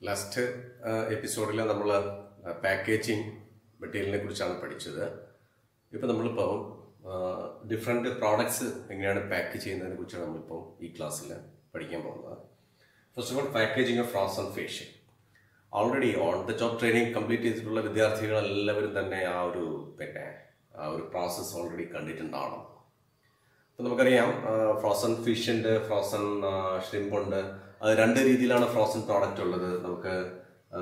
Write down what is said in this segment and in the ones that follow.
Last എപ്പിസോഡിൽ നമ്മൾ packaging മെറ്റീരിയലിനെ കുറിച്ചാണ് പഠിച്ചത്. ഇപ്പോൾ നമ്മളിപ്പോൾ ഡിഫറെൻറ്റ് പ്രോഡക്ട്സ് എങ്ങനെയാണ് പാക്ക് ചെയ്യുന്നതിനെ കുറിച്ചാണ് നമ്മളിപ്പോൾ ഈ ക്ലാസ്സിൽ പഠിക്കാൻ പോകുന്നത്. First of all, packaging of frozen fish. Already on the job training complete ചെയ്തിട്ടുള്ള വിദ്യാർത്ഥികളെല്ലാവരും തന്നെ ആ ഒരു പ്രോസസ്സ് ഓൾറെഡി കണ്ടിട്ടുണ്ടാവണം. അപ്പോൾ നമുക്കറിയാം, ഫ്രോസൺ ഫിഷ് ഉണ്ട്, ഫ്രോസൺ ഷ്രിമ്പ് ഉണ്ട്. അത് രണ്ട് രീതിയിലാണ് ഫ്രോസൺ പ്രോഡക്റ്റ് ഉള്ളത്. നമുക്ക്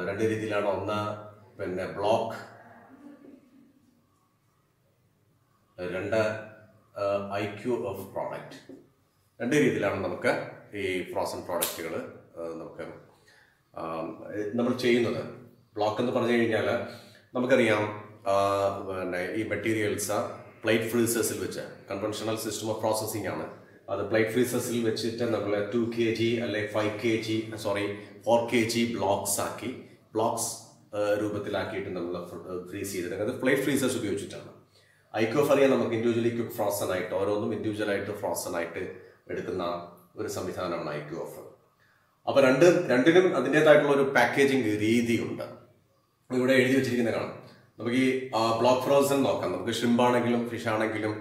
രണ്ട് രീതിയിലാണ്. ഒന്ന് ബ്ലോക്ക്, രണ്ട് IQ ഓഫ് പ്രോഡക്റ്റ്. രണ്ട് രീതിയിലാണ് നമുക്ക് ഈ ഫ്രോസൺ പ്രോഡക്റ്റുകൾ നമ്മൾ ചെയ്യുന്നത്. ബ്ലോക്ക് എന്ന് പറഞ്ഞു കഴിഞ്ഞാൽ നമുക്കറിയാം, ഈ മെറ്റീരിയൽസ് പ്ലേറ്റ് ഫ്രീസേഴ്സിൽ വെച്ച് കൺവെൻഷണൽ സിസ്റ്റം ഓഫ് പ്രോസസ്സിംഗ് ആണ്. അത് പ്ലേറ്റ് ഫ്രീസേഴ്സിൽ വെച്ചിട്ട് നമ്മൾ 2 kg അല്ലെങ്കിൽ 5 kg 4 kg ബ്ലോക്സ് രൂപത്തിലാക്കിയിട്ട് നമ്മൾ ഫ്രീസ് ചെയ്തിട്ട് അത് പ്ലേറ്റ് ഫ്രീസേഴ്സ് ഉപയോഗിച്ചിട്ടാണ്. IQ ഓഫ് അറിയാം, നമുക്ക് ഇൻഡിവിജ്വലി ക്വിക്ക് ഫ്രോസൺ ആയിട്ട് ഓരോന്നും ഇൻഡിവിജ്വലായിട്ട് ഫ്രോസൺ ആയിട്ട് എടുക്കുന്ന ഒരു സംവിധാനമാണ് IQ ഓഫ്. അപ്പോൾ രണ്ടിനും അതിൻ്റെതായിട്ടുള്ള ഒരു പാക്കേജിങ് രീതിയുണ്ട്. ഇവിടെ എഴുതി വെച്ചിരിക്കുന്ന കാണാം. നമുക്ക് ഈ ബ്ലോക്ക് ഫ്രോസൺ നോക്കാം. നമുക്ക് ഷ്രിമ്പ് ആണെങ്കിലും ഫിഷ് ആണെങ്കിലും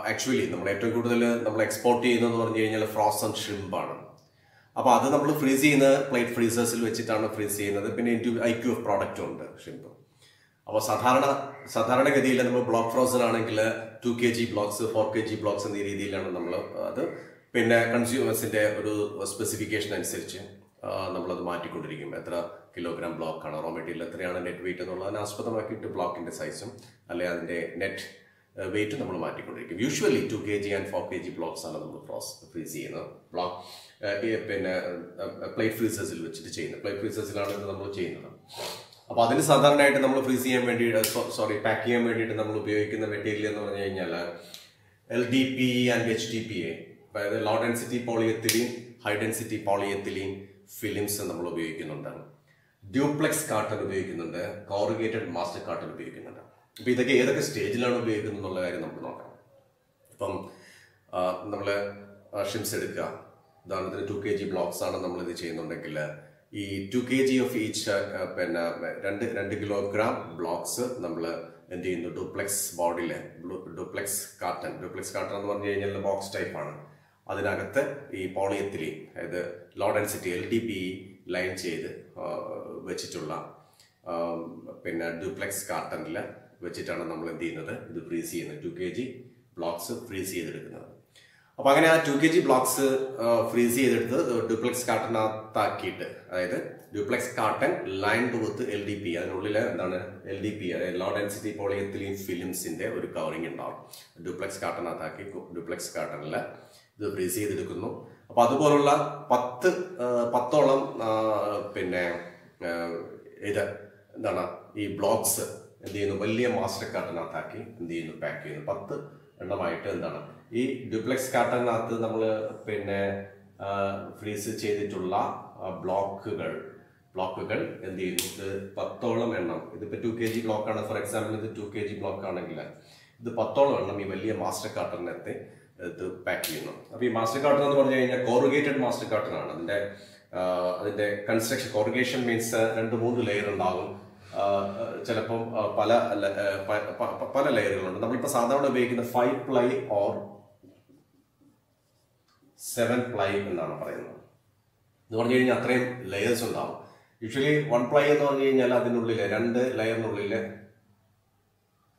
ആക്ച്വലി നമ്മൾ ഏറ്റവും കൂടുതൽ നമ്മൾ എക്സ്പോർട്ട് ചെയ്യുന്നതെന്ന് പറഞ്ഞു കഴിഞ്ഞാൽ ഫ്രോസൺ ഷ്രിമ്പാണ്. അപ്പോൾ അത് നമ്മൾ ഫ്രീസ് ചെയ്യുന്നത് പ്ലേറ്റ് ഫ്രീസേഴ്സിൽ വെച്ചിട്ടാണ് ഫ്രീസ് ചെയ്യുന്നത്. പിന്നെ IQ ഓഫ് പ്രോഡക്റ്റും ഉണ്ട് ഷ്രിമ്പ്. അപ്പോൾ സാധാരണഗതിയിൽ നമ്മൾ ബ്ലോക്ക് ഫ്രോസൺ ആണെങ്കിൽ 2 kg ബ്ലോക്സ് 4 kg ബ്ലോക്സ് എന്നീ രീതിയിലാണ് നമ്മൾ അത്. പിന്നെ കൺസ്യൂമേഴ്സിൻ്റെ ഒരു സ്പെസിഫിക്കേഷൻ അനുസരിച്ച് നമ്മളത് മാറ്റിക്കൊണ്ടിരിക്കും. എത്ര കിലോഗ്രാം ബ്ലോക്കാണ്, റോ മെറ്റീരിയൽ എത്രയാണ് നെറ്റ് വെയിറ്റ് എന്നുള്ളതിനെ ആസ്പദമാക്കിയിട്ട് ബ്ലോക്കിൻ്റെ സൈസും അല്ലെങ്കിൽ അതിൻ്റെ നെറ്റ് വെയിറ്റ് നമ്മൾ മാറ്റിക്കൊണ്ടിരിക്കും. Usually 2 kg and 4 kg blocks ആണ് നമ്മൾ ഫ്രീസ് ചെയ്യുന്നത്. പ്ലേറ്റ് ഫ്രീസേഴ്സിൽ വെച്ചിട്ട് ചെയ്യുന്നത്. പ്ലേറ്റ് ഫ്രീസേഴ്സിലാണ് ഇത് നമ്മൾ ചെയ്യുന്നത്. അപ്പോൾ അതിന് സാധാരണയായിട്ട് നമ്മൾ ഫ്രീസ് ചെയ്യാൻ വേണ്ടിയിട്ട് പാക്ക് ചെയ്യാൻ വേണ്ടിയിട്ട് നമ്മൾ ഉപയോഗിക്കുന്ന മെറ്റീരിയൽ എന്ന് പറഞ്ഞു കഴിഞ്ഞാൽ LDPE ആൻഡ് HDPE, അതായത് low density polyethylene, high density polyethylene films നമ്മൾ ഉപയോഗിക്കുന്നുണ്ട്. ഡ്യൂപ്ലെക്സ് കാർട്ടൺ ഉപയോഗിക്കുന്നുണ്ട്. കോറുഗേറ്റഡ് മാസ്റ്റർ കാർട്ടൺ ഉപയോഗിക്കുന്നുണ്ട്. അപ്പോൾ ഇതൊക്കെ ഏതൊക്കെ സ്റ്റേജിലാണ് ഉപയോഗിക്കുന്നത് എന്നുള്ള കാര്യം നമുക്ക് നോക്കാം. ഇപ്പം നമ്മൾ ഷിംസ് എടുക്കുക. ഉദാഹരണത്തിന് 2 kg ബ്ലോക്സ് ആണ് നമ്മളിത് ചെയ്യുന്നുണ്ടെങ്കിൽ ഈ 2 kg of each 2 kilogram blocks നമ്മൾ എന്ത് ചെയ്യുന്നു, ഡ്യൂപ്ലെക്സ് ബോർഡിൽ ഡ്യൂപ്ലെക്സ് കാർട്ടൺ എന്ന് പറഞ്ഞു കഴിഞ്ഞാൽ ബോക്സ് ടൈപ്പാണ്. അതിനകത്ത് ഈ പോളിയെത്തിലീൻ, അതായത് ലോ ഡെൻസിറ്റി LDPE ലൈൻ ചെയ്ത് വെച്ചിട്ടുള്ള ഡ്യൂപ്ലെക്സ് കാർട്ടണിൽ വെച്ചിട്ടാണ് നമ്മൾ എന്ത് ചെയ്യുന്നത്, ഇത് ഫ്രീസ് ചെയ്യുന്നത്. 2 kg ബ്ലോക്സ് ഫ്രീസ് ചെയ്തെടുക്കുന്നത്. അപ്പോൾ അങ്ങനെ ആ 2 kg ബ്ലോക്സ് ഫ്രീസ് ചെയ്തെടുത്ത് ഡ്യൂപ്ലെക്സ് കാർട്ടനകത്താക്കിയിട്ട്, അതായത് ഡ്യൂപ്ലെക്സ് കാർട്ടൺ ലൈൻഡ് വിത്ത് LDPE, അതിനുള്ളിൽ എന്താണ് LDPE, അതായത് ലോ ഡെൻസിറ്റി പോളിയെത്തിലീൻ ഫിലിംസിന്റെ ഒരു കവറിങ് ഉണ്ടാവും. ഡ്യൂപ്ലെക്സ് കാർട്ടനകത്താക്കി ഡ്യൂപ്ലെക്സ് കാർട്ടണിൽ ഇത് ഫ്രീസ് ചെയ്തെടുക്കുന്നു. അപ്പോൾ അതുപോലുള്ള 10ഓളം ഇത് എന്താണ് ഈ ബ്ലോക്സ് എന്ത് ചെയ്യുന്നു, വലിയ മാസ്റ്റർ കാർട്ടനകത്താക്കി എന്ത് ചെയ്യുന്നു, പാക്ക് ചെയ്യുന്നു. 10 എണ്ണമായിട്ട് എന്താണ് ഈ ഡ്യൂപ്ലെക്സ് കാർട്ടനകത്ത് നമ്മൾ ഫ്രീസ് ചെയ്തിട്ടുള്ള ബ്ലോക്കുകൾ എന്ത് ചെയ്യുന്നു, ഇത് 10ഓളം എണ്ണം. ഇതിപ്പോൾ 2 kg ബ്ലോക്കാണ്. ഫോർ എക്സാമ്പിൾ ഇത് 2 kg ബ്ലോക്ക് ആണെങ്കിൽ ഇത് 10ഓളം എണ്ണം ഈ വലിയ മാസ്റ്റർ കാർട്ടനകത്ത് ഇത് പാക്ക് ചെയ്യുന്നു. അപ്പോൾ ഈ മാസ്റ്റർ കാർട്ടൺ എന്ന് പറഞ്ഞു കഴിഞ്ഞാൽ കോറുഗേറ്റഡ് മാസ്റ്റർ കാർട്ടൺ ആണ്. അതിന്റെ കൺസ്ട്രക്ഷൻ, കോറുഗേഷൻ മീൻസ് 2-3 ലെയർ ഉണ്ടാകും. ചിലപ്പം പല ലെയറുകളുണ്ട്. നമ്മളിപ്പോൾ സാധാരണ ഉപയോഗിക്കുന്ന 5 ply ഓർ 7 ply എന്നാണ് പറയുന്നത്. എന്ന് പറഞ്ഞു കഴിഞ്ഞാൽ അത്രയും ലെയേഴ്സ് ഉണ്ടാവും. യൂഷ്വലി 1 ply എന്ന് പറഞ്ഞു കഴിഞ്ഞാൽ അതിനുള്ളിൽ 2 ലെയറിനുള്ളിൽ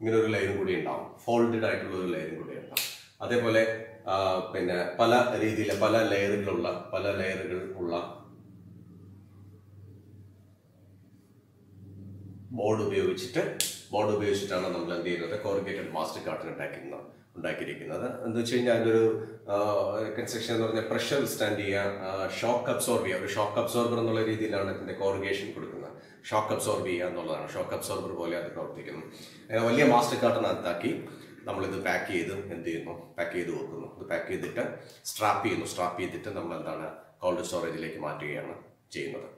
ഇങ്ങനെ ഒരു ലെയറും കൂടി ഉണ്ടാവും. ഫോൾഡഡ് ആയിട്ടുള്ള ഒരു ലെയറും കൂടി ഉണ്ടാവും. അതേപോലെ പല രീതിയിൽ പല ലെയറുകൾ ഉള്ള ബോർഡ് ഉപയോഗിച്ചിട്ടാണ് നമ്മൾ എന്ത് ചെയ്യുന്നത്, കോറുഗേറ്റഡ് മാസ്റ്റർ കാർട്ടൺ ഉണ്ടാക്കിയിരിക്കുന്നത്. എന്ന് വെച്ച് കഴിഞ്ഞാൽ അതിൻ്റെ ഒരു കൺസ്ട്രക്ഷൻ എന്ന് പറഞ്ഞാൽ പ്രഷർ സ്റ്റാൻഡ് ചെയ്യുക, ഷോക്ക് അബ്സോർബ് ചെയ്യുക. ഒരു ഷോക്ക് അബ്സോർബർ എന്നുള്ള രീതിയിലാണ് ഇതിൻ്റെ കോറുഗേഷൻ കൊടുക്കുന്നത്. ഷോക്ക് അബ്സോർബ് ചെയ്യുക എന്നുള്ളതാണ്. ഷോക്ക് അബ്സോർബർ പോലെ അത് പ്രവർത്തിക്കുന്നു. അങ്ങനെ വലിയ മാസ്റ്റർ കാർട്ടനകത്താക്കി നമ്മളിത് പാക്ക് ചെയ്ത് വെക്കുന്നു. ഇത് പാക്ക് ചെയ്തിട്ട് സ്ട്രാപ്പ് ചെയ്തിട്ട് നമ്മൾ എന്താണ് കോൾഡ് സ്റ്റോറേജിലേക്ക് മാറ്റുകയാണ് ചെയ്യുന്നത്.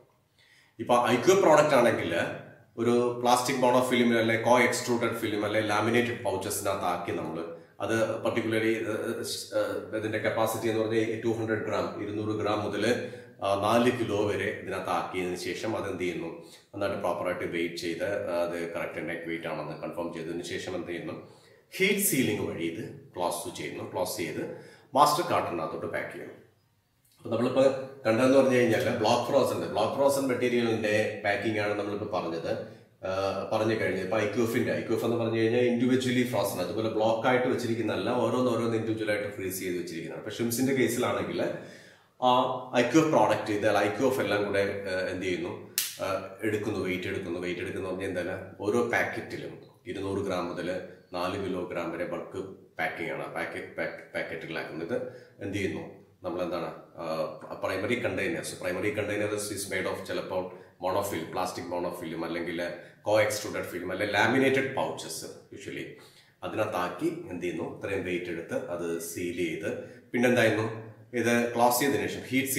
ഇപ്പോൾ IQ പ്രോഡക്റ്റ് ആണെങ്കിൽ ഒരു പ്ലാസ്റ്റിക് മോണോ ഫിലിം അല്ലെങ്കിൽ കോ എക്സ്ട്രൂഡഡ് ഫിലിം അല്ലെങ്കിൽ ലാമിനേറ്റഡ് പൗച്ചസിനകത്താക്കി നമ്മൾ അത് പർട്ടിക്കുലർലി ഇതിന്റെ കപ്പാസിറ്റി എന്ന് പറഞ്ഞാൽ 200 gram 200 gram മുതൽ 4 കിലോ വരെ ഇതിനകത്ത് ആക്കിയതിന് ശേഷം അതെന്ത് ചെയ്യുന്നു, നന്നായിട്ട് പ്രോപ്പറായിട്ട് വെയിറ്റ് ചെയ്ത് അത് കറക്റ്റ് നെക്ക് വെയിറ്റ് ആണെന്ന് കൺഫേം ചെയ്തതിന് ശേഷം എന്ത് ചെയ്യുന്നു, ഹീറ്റ് സീലിംഗ് വഴി ഇത് ക്ലോസ് ചെയ്ത് മാസ്റ്റർ കാർട്ടണിനകത്തോട്ട് പാക്ക് ചെയ്യുന്നു. അപ്പോൾ നമ്മളിപ്പോൾ കണ്ടതെന്ന് പറഞ്ഞു കഴിഞ്ഞാൽ ബ്ലോക്ക് ഫ്രോസൺ മെറ്റീരിയലിൻ്റെ പാക്കിംഗ് ആണ് നമ്മളിപ്പോൾ പറഞ്ഞു കഴിഞ്ഞത്. ഇപ്പോൾ ഐക്യൂഫ് എന്ന് പറഞ്ഞു കഴിഞ്ഞാൽ ഇൻഡിവിജ്വലി ഫ്രോസൺ, അതുപോലെ ബ്ലോക്ക് ആയിട്ട് വെച്ചിരിക്കുന്നതല്ല, ഓരോന്ന് ഇൻഡിവിജ്വലായിട്ട് ഫ്രീസ് ചെയ്ത് വെച്ചിരിക്കുന്നത്. അപ്പോൾ ഷിംസിൻ്റെ കേസിലാണെങ്കിൽ ആ ഐക്യൂഫ് പ്രോഡക്റ്റ് ഇത് ഐക്യൂഫ് എല്ലാം കൂടെ എന്ത് ചെയ്യുന്നു, വെയിറ്റ് എടുക്കുന്നു പറഞ്ഞാൽ എന്താണ്, ഓരോ പാക്കറ്റിലും 200 ഗ്രാം മുതൽ 4 കിലോഗ്രാം വരെ ബൾക്ക് പാക്കിംഗ് ആണ് പാക്കറ്റുകളാക്കുന്നത്. ഇത് എന്ത് ചെയ്യുന്നു, നമ്മളെന്താണ് primary containers is made of ചിലപ്പോൾ മോണോഫിൽ, പ്ലാസ്റ്റിക് മോണോഫിലും അല്ലെങ്കിൽ കോ എക്സ്ട്രൂഡഡ് ഫിലിം അല്ലെങ്കിൽ ലാമിനേറ്റഡ് പൗച്ചസ് യൂഷ്വലി അതിനകത്താക്കി എന്ത് ചെയ്യുന്നു, ഇത്രയും വെയിറ്റ് എടുത്ത് അത് സീൽ ചെയ്ത് പിന്നെന്തായിരുന്നു ഇത് ക്ലോസ് ചെയ്തതിനു ശേഷം ഹീറ്റ്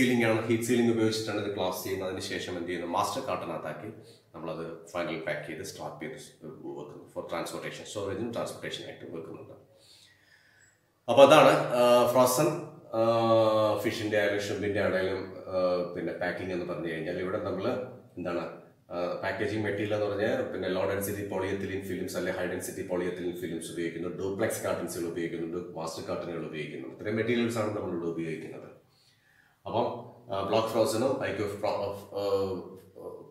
സീലിംഗ് ഉപയോഗിച്ചിട്ടാണ് ഇത് ക്ലോസ് ചെയ്യുന്നത്. അതിന് ശേഷം എന്ത് ചെയ്യുന്നു, മാസ്റ്റർ കാർട്ടണിനകത്താക്കി നമ്മളത് ഫൈനൽ പാക്ക് ചെയ്ത് സ്റ്റാർട്ട് ചെയ്ത് വെക്കുന്നു ഫോർ ട്രാൻസ്പോർട്ടേഷൻ, സ്റ്റോറേജും ട്രാൻസ്പോർട്ടേഷനായിട്ട് വെക്കുന്നുണ്ട്. അപ്പോൾ അതാണ് ഫ്രോസൺ ഫിഷിൻ്റെ ആയാലും ഷ്രിമ്പിൻ്റെ ആണെങ്കിലും പിന്നെ പാക്കിംഗ് എന്ന് പറഞ്ഞു കഴിഞ്ഞാൽ ഇവിടെ നമ്മൾ എന്താണ് പാക്കേജിംഗ് മെറ്റീരിയൽ എന്ന് പറഞ്ഞാൽ പിന്നെ ലോ ഡെൻസിറ്റി പോളിയെത്തിലിൻ ഫിലിംസ് അല്ലെങ്കിൽ ഹൈ ഡെൻസിറ്റി പോളിയെത്തിലിൻ ഫിലിംസ് ഉപയോഗിക്കുന്നു, ഡ്യൂപ്ലെക്സ് കാർട്ടൻസുകൾ ഉപയോഗിക്കുന്നുണ്ട്, മാസ്റ്റർ കാർട്ടനുകൾ ഉപയോഗിക്കുന്നുണ്ട്. ഇത്രയും മെറ്റീരിയൽസ് ആണ് നമ്മളിവിടെ ഉപയോഗിക്കുന്നത്. അപ്പം ബ്ലോക്ക് ഫ്രോസനും ഐക്യൂഫ്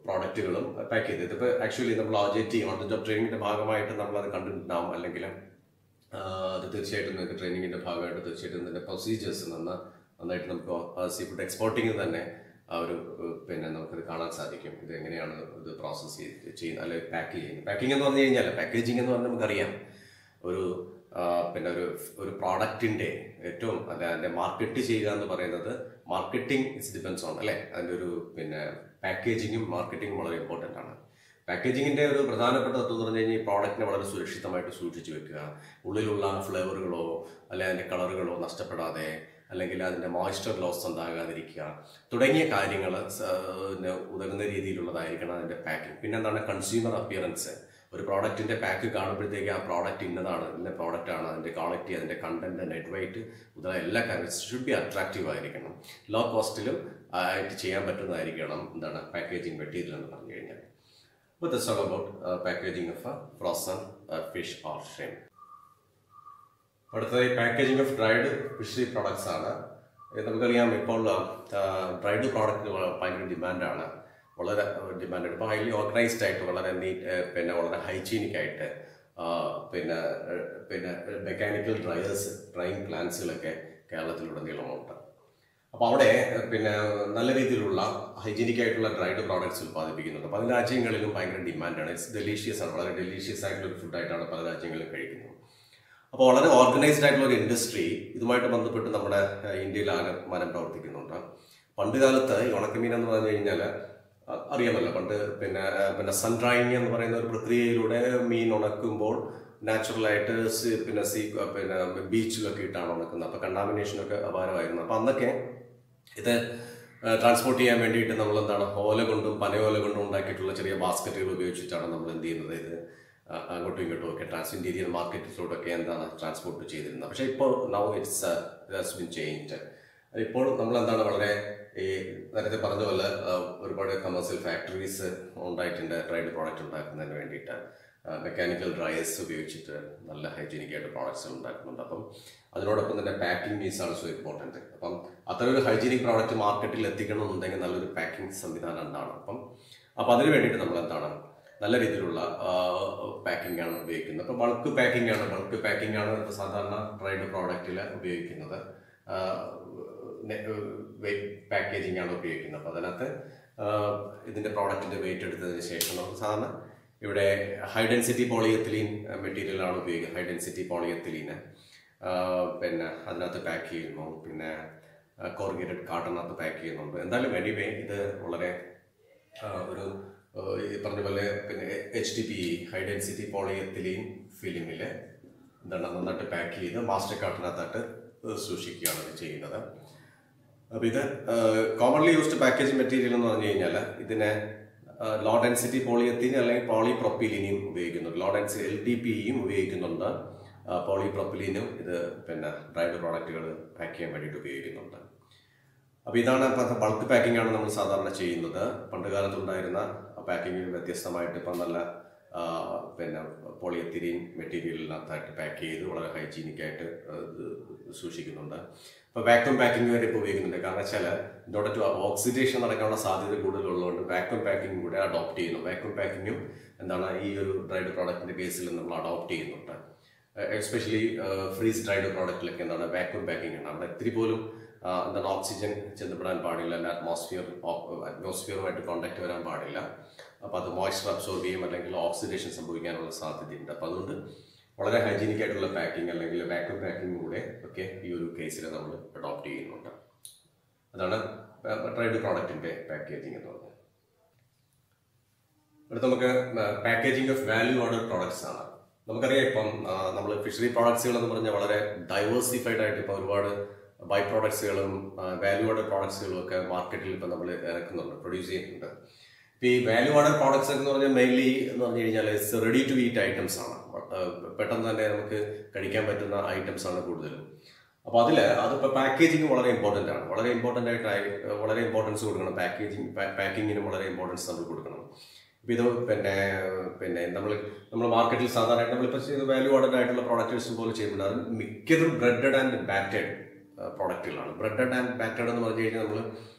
പ്രോഡക്റ്റുകളും പാക്ക് ചെയ്ത് ഇതിപ്പോൾ ആക്ച്വലി നമ്മൾ OJT ഓൺ ദ ജോബ് ട്രെയിനിങ്ങിൻ്റെ ഭാഗമായിട്ട് നമ്മളത് കണ്ടിട്ടുണ്ടാവും, അല്ലെങ്കിൽ അത് തീർച്ചയായിട്ടും നിങ്ങൾക്ക് ട്രെയിനിങ്ങിൻ്റെ ഭാഗമായിട്ട് തീർച്ചയായിട്ടും ഇതിൻ്റെ പ്രൊസീജിയേഴ്സ് നന്നായിട്ട് നമുക്ക് സീ ഫുഡ് എക്സ്പോർട്ടിങ്ങിൽ തന്നെ ആ ഒരു പിന്നെ നമുക്കത് കാണാൻ സാധിക്കും. ഇത് എങ്ങനെയാണ് ഇത് പ്രോസസ്സ് ചെയ്യുന്നത് അല്ലെങ്കിൽ പാക്കിംഗ് എന്ന് പറഞ്ഞു കഴിഞ്ഞാൽ പാക്കേജിംഗ് എന്ന് പറഞ്ഞാൽ നമുക്കറിയാം പിന്നെ ഒരു പ്രോഡക്റ്റിൻ്റെ ഏറ്റവും അതിൻ്റെ മാർക്കറ്റ് ചെയ്യുക എന്ന് പറയുന്നത് മാർക്കറ്റിംഗ് ഡിപ്പെൻസ് ഓൺ അല്ലേ, അതിൻ്റെ ഒരു പിന്നെ പാക്കേജിങ്ങും മാർക്കറ്റിങ്ങും വളരെ ഇമ്പോർട്ടൻ്റ് ആണ്. പാക്കേജിങ്ങിൻ്റെ ഒരു പ്രധാനപ്പെട്ട തത്വം എന്ന് പറഞ്ഞു കഴിഞ്ഞാൽ ഈ പ്രോഡക്റ്റിനെ വളരെ സുരക്ഷിതമായിട്ട് സൂക്ഷിച്ച് വെക്കുക, ഉള്ളിലുള്ള ഫ്ലേവറുകളോ അല്ലെങ്കിൽ അതിൻ്റെ കളറുകളോ നഷ്ടപ്പെടാതെ അല്ലെങ്കിൽ അതിൻ്റെ മോയ്സ്ചർ ലോസ് ഉണ്ടാകാതിരിക്കുക തുടങ്ങിയ കാര്യങ്ങൾ ഉതകുന്ന രീതിയിലുള്ളതായിരിക്കണം അതിൻ്റെ പാക്കിംഗ്. പിന്നെ എന്താണ് കൺസ്യൂമർ അപ്പിയറൻസ്, ഒരു പ്രോഡക്റ്റിൻ്റെ പാക്ക് കാണുമ്പോഴത്തേക്ക് ആ പ്രോഡക്റ്റ് ഇന്ന പ്രോഡക്റ്റാണ്, അതിൻ്റെ ക്വാളിറ്റി, അതിൻ്റെ കണ്ടന്റ്, നെറ്റ് വെയിറ്റ് മുതലായ എല്ലാ കാര്യങ്ങളും ഷുഡ് ബി അട്രാക്റ്റീവ് ആയിരിക്കണം, ലോ കോസ്റ്റിലും ആയിട്ട് ചെയ്യാൻ പറ്റുന്നതായിരിക്കണം എന്താണ് പാക്കേജിംഗ് മെറ്റീരിയൽ എന്ന് പറഞ്ഞു കഴിഞ്ഞാൽ. അപ്പോൾ this all about packaging of frozen fish or shrimp. അടുത്തത് packaging of dried fishery products ആണ്. നമുക്കറിയാം ഇപ്പോൾ ഡ്രൈഡ് പ്രോഡക്റ്റിന് ഭയങ്കര ഡിമാൻഡാണ്, വളരെ ഡിമാൻഡ്. ഇപ്പോൾ ഹൈലി ഓർഗനൈസ്ഡ് ആയിട്ട് വളരെ പിന്നെ വളരെ ഹൈജീനിക് ആയിട്ട് പിന്നെ മെക്കാനിക്കൽ ഡ്രൈയിങ് പ്ലാന്റ്സുകളൊക്കെ കേരളത്തിലുടനീളമുണ്ട്. അപ്പോൾ അവിടെ പിന്നെ നല്ല രീതിയിലുള്ള ഹൈജീനിക് ആയിട്ടുള്ള ഡ്രൈഡ് പ്രോഡക്ട്സ് ഉൽപ്പാദിപ്പിക്കുന്നുണ്ട്. പല രാജ്യങ്ങളിലും ഭയങ്കര ഡിമാൻഡാണ്. ഇറ്റ്സ് ഡെലീഷ്യസ് ആണ്, വളരെ ഡെലീഷ്യസ് ആയിട്ടുള്ള ഒരു ഫുഡായിട്ടാണ് പല രാജ്യങ്ങളിലും കഴിക്കുന്നത്. അപ്പോൾ വളരെ ഓർഗനൈസ്ഡ് ആയിട്ടുള്ള ഒരു ഇൻഡസ്ട്രി ഇതുമായിട്ട് ബന്ധപ്പെട്ട് നമ്മുടെ ഇന്ത്യയിലാണ് പ്രവർത്തിക്കുന്നുണ്ട്. പണ്ട് കാലത്ത് ഈ ഉണക്കമീൻ എന്ന് പറഞ്ഞു കഴിഞ്ഞാൽ അറിയാമല്ലോ, പണ്ട് പിന്നെ സൺ ഡ്രൈയിങ് എന്ന് പറയുന്ന ഒരു പ്രക്രിയയിലൂടെ മീൻ ഉണക്കുമ്പോൾ നാച്ചുറലായിട്ട് പിന്നെ ബീച്ചിലൊക്കെ ഇട്ടാണ് ഉണക്കുന്നത്. അപ്പോൾ കണ്ടാമിനേഷനൊക്കെ അപാരമായിരുന്നു. അപ്പോൾ അന്നൊക്കെ ഇത് ട്രാൻസ്പോർട്ട് ചെയ്യാൻ വേണ്ടിയിട്ട് നമ്മൾ എന്താണ് പനയോല കൊണ്ടും ഉണ്ടാക്കിയിട്ടുള്ള ചെറിയ ബാസ്ക്കറ്റുകൾ ഉപയോഗിച്ചിട്ടാണ് നമ്മൾ എന്ത് ചെയ്യുന്നത്, ഇത് അങ്ങോട്ടും ഇങ്ങോട്ടും ഒക്കെ ഇന്റീരിയർ മാർക്കറ്റിലൂടെയൊക്കെ എന്താണ് ട്രാൻസ്പോർട്ട് ചെയ്തിരുന്നത്. പക്ഷേ ഇപ്പോൾ നൗ ഇറ്റ്സ് ബിൻ ചേഞ്ച്ഡ്. ഇപ്പോൾ നമ്മളെന്താണ് വളരെ ഈ നേരത്തെ പറഞ്ഞ പോലെ ഒരുപാട് കമേഴ്സ്യൽ ഫാക്ടറീസ് ഉണ്ടായിട്ടുണ്ട് ഡ്രൈഡ് പ്രോഡക്റ്റ് ഉണ്ടാക്കുന്നതിന് വേണ്ടിയിട്ട്. മെക്കാനിക്കൽ ഡ്രയേഴ്സ് ഉപയോഗിച്ചിട്ട് നല്ല ഹൈജീനിക് ആയിട്ട് പ്രോഡക്ട്സ് ഉണ്ടാക്കുന്നുണ്ട്. അപ്പം അതിനോടൊപ്പം തന്നെ പാക്കിംഗ് ഈസ് ആൾസോ ഇമ്പോർട്ടൻറ്റ്. അപ്പം അത്തരം ഒരു ഹൈജീനിക് പ്രോഡക്റ്റ് മാർക്കറ്റിൽ എത്തിക്കണമെന്നുണ്ടെങ്കിൽ നല്ലൊരു പാക്കിംഗ് സംവിധാനം ഉണ്ടാവണം. അപ്പം അതിന് വേണ്ടിയിട്ട് നമ്മൾ എന്താണ് നല്ല രീതിയിലുള്ള പാക്കിംഗ് ആണ് ഉപയോഗിക്കുന്നത്. അപ്പോൾ ബൾക്ക് പാക്കിംഗ് ആണ് ഇപ്പോൾ സാധാരണ ഡ്രൈഡ് പ്രോഡക്റ്റിൽ ഉപയോഗിക്കുന്നത്. വെയിറ്റ് പാക്കേജിംഗ് ആണ് ഉപയോഗിക്കുന്നത്. അപ്പോൾ അതിനകത്ത് ഇതിൻ്റെ പ്രോഡക്റ്റിൻ്റെ വെയിറ്റ് എടുത്തതിന് ശേഷം നമുക്ക് സാധാരണ ഇവിടെ ഹൈ ഡെൻസിറ്റി പോളിയെത്തിലീൻ മെറ്റീരിയലാണ് ഉപയോഗിക്കുന്നത്. ഹൈ ഡെൻസിറ്റി പോളിയെത്തിലീന് പിന്നെ അതിനകത്ത് പാക്ക് ചെയ്യുന്നു, പിന്നെ കോർഗേറ്റഡ് കാർട്ടണിനകത്ത് പാക്ക് ചെയ്യുന്നുണ്ട്. എന്തായാലും എനിവേ ഇത് വളരെ ഒരു ഈ പറഞ്ഞ പോലെ പിന്നെ HDPE ഹൈ ഡെൻസിറ്റി പോളിയെത്തിലീൻ ഫിലിമിൽ എന്താണ് നന്നായിട്ട് പാക്ക് ചെയ്ത് മാസ്റ്റർ കാർട്ടണിനകത്തായിട്ട് സൂക്ഷിക്കുകയാണ് ഇത് ചെയ്യുന്നത്. അപ്പോൾ ഇത് കോമൺലി യൂസ്ഡ് പാക്കേജിംഗ് മെറ്റീരിയൽ എന്ന് പറഞ്ഞു കഴിഞ്ഞാൽ ഇതിനെ ലോ ഡെൻസിറ്റി പോളിയെത്തിലീൻ അല്ലെങ്കിൽ പോളിപ്രൊപ്പിലീനും ഉപയോഗിക്കുന്നുണ്ട്. ലോ ഡെൻസിറ്റി LDPEയും ഉപയോഗിക്കുന്നുണ്ട്. പോളിപ്രൊപ്പിലീനും ഇത് പിന്നെ ഡ്രൈഡ് പ്രോഡക്റ്റുകൾ പാക്ക് ചെയ്യാൻ വേണ്ടിയിട്ട് ഉപയോഗിക്കുന്നുണ്ട്. അപ്പോൾ ഇതാണ് ബൾക്ക് പാക്കിംഗ് ആണ് നമ്മൾ സാധാരണ ചെയ്യുന്നത്. പണ്ട് കാലത്തുണ്ടായിരുന്ന പാക്കിങ്ങിൽ വ്യത്യസ്തമായിട്ട് ഇപ്പം നല്ല പിന്നെ പോളിയെത്തിലീൻ മെറ്റീരിയലിനകത്തായിട്ട് പാക്ക് ചെയ്ത് വളരെ ഹൈജീനിക്കായിട്ട് സൂക്ഷിക്കുന്നുണ്ട്. ഇപ്പോൾ വാക്യൂം പാക്കിംഗ് വരെ ഇപ്പോൾ ഉപയോഗിക്കുന്നുണ്ട്. കാരണം വെച്ചാൽ ഇതോടെ ഓക്സിഡേഷൻ നടക്കാനുള്ള സാധ്യത കൂടുതലുള്ളതുകൊണ്ട് വാക്യൂം പാക്കിംഗ് കൂടെ അഡോപ്റ്റ് ചെയ്യുന്നു. വാക്യൂം പാക്കിങ്ങും എന്താണ് ഈ ഒരു ഡ്രൈഡ് പ്രോഡക്റ്റിൻ്റെ കേസിൽ നമ്മൾ അഡോപ്റ്റ് ചെയ്യുന്നുണ്ട്. എസ്പെഷ്യലി ഫ്രീസ് ഡ്രൈഡ് പ്രോഡക്റ്റിലൊക്കെ എന്താണ് വാക്യൂം പാക്കിംഗ് ആണ്. അവിടെ ഇത്തിരി പോലും എന്താണ് ഓക്സിജൻ ചെന്നപ്പെടാൻ പാടില്ല, അല്ല അറ്റ്മോസ്ഫിയറുമായിട്ട് കോണ്ടാക്ട് വരാൻ പാടില്ല. അപ്പോൾ അത് മോയ്സ്ചർ അബ്സോർബ് ചെയ്യും, അല്ലെങ്കിൽ ഓക്സിഡേഷൻ സംഭവിക്കാനുള്ള സാധ്യതയുണ്ട്. അപ്പോൾ അതുകൊണ്ട് വളരെ ഹൈജീനിക് ആയിട്ടുള്ള പാക്കിംഗ് അല്ലെങ്കിൽ വാക്യൂം പാക്കിംഗ് കൂടെ ഒക്കെ ഈ ഒരു കേസിൽ നമ്മൾ അഡോപ്റ്റ് ചെയ്യുന്നുണ്ട്. അതാണ് ഡ്രൈഡ് പ്രോഡക്റ്റിൻ്റെ പാക്കേജിംഗ് എന്ന് പറഞ്ഞത്. അടുത്ത് നമുക്ക് packaging of value added products ആണ്. നമുക്കറിയാം ഇപ്പം നമ്മൾ ഫിഷറി പ്രോഡക്ട്സുകൾ എന്ന് പറഞ്ഞാൽ വളരെ ഡൈവേഴ്സിഫൈഡ് ആയിട്ട് ഇപ്പോൾ ഒരുപാട് ബൈ പ്രോഡക്ട്സുകളും വാല്യൂ ആഡഡ് പ്രോഡക്ട്സുകളും ഒക്കെ മാർക്കറ്റിൽ ഇപ്പം നമ്മൾ ഇറക്കുന്നുണ്ട്, പ്രൊഡ്യൂസ് ചെയ്യുന്നുണ്ട്. ഇപ്പോൾ ഈ വാല്യൂ ആഡഡ് പ്രോഡക്ട്സ് എന്ന് പറഞ്ഞാൽ മെയിൻലി എന്ന് പറഞ്ഞു കഴിഞ്ഞാൽ it's ready to eat items ആണ്. പെട്ടെന്ന് തന്നെ നമുക്ക് കഴിക്കാൻ പറ്റുന്ന ഐറ്റംസ് ആണ് കൂടുതലും. അപ്പോൾ അതിപ്പോൾ പാക്കേജിങ് വളരെ ഇമ്പോർട്ടൻ്റ് ആണ്. വളരെ ഇമ്പോർട്ടൻസ് കൊടുക്കണം. പാക്കിങ്ങിനും വളരെ ഇമ്പോർട്ടൻസ് നമ്മൾ കൊടുക്കണം. ഇപ്പോൾ ഇത് പിന്നെ നമ്മൾ മാർക്കറ്റിൽ സാധാരണയായിട്ട് നമ്മളിപ്പോൾ ചെയ്ത് വാല്യൂ ആഡഡ് ആയിട്ടുള്ള പ്രോഡക്റ്റ്സ് പോലെ ചെയ്യുമ്പോൾ അത് മിക്കതും breaded and batted പ്രോഡക്റ്റുകളാണ്. Breaded and batted എന്ന് പറഞ്ഞു കഴിഞ്ഞാൽ നമ്മൾ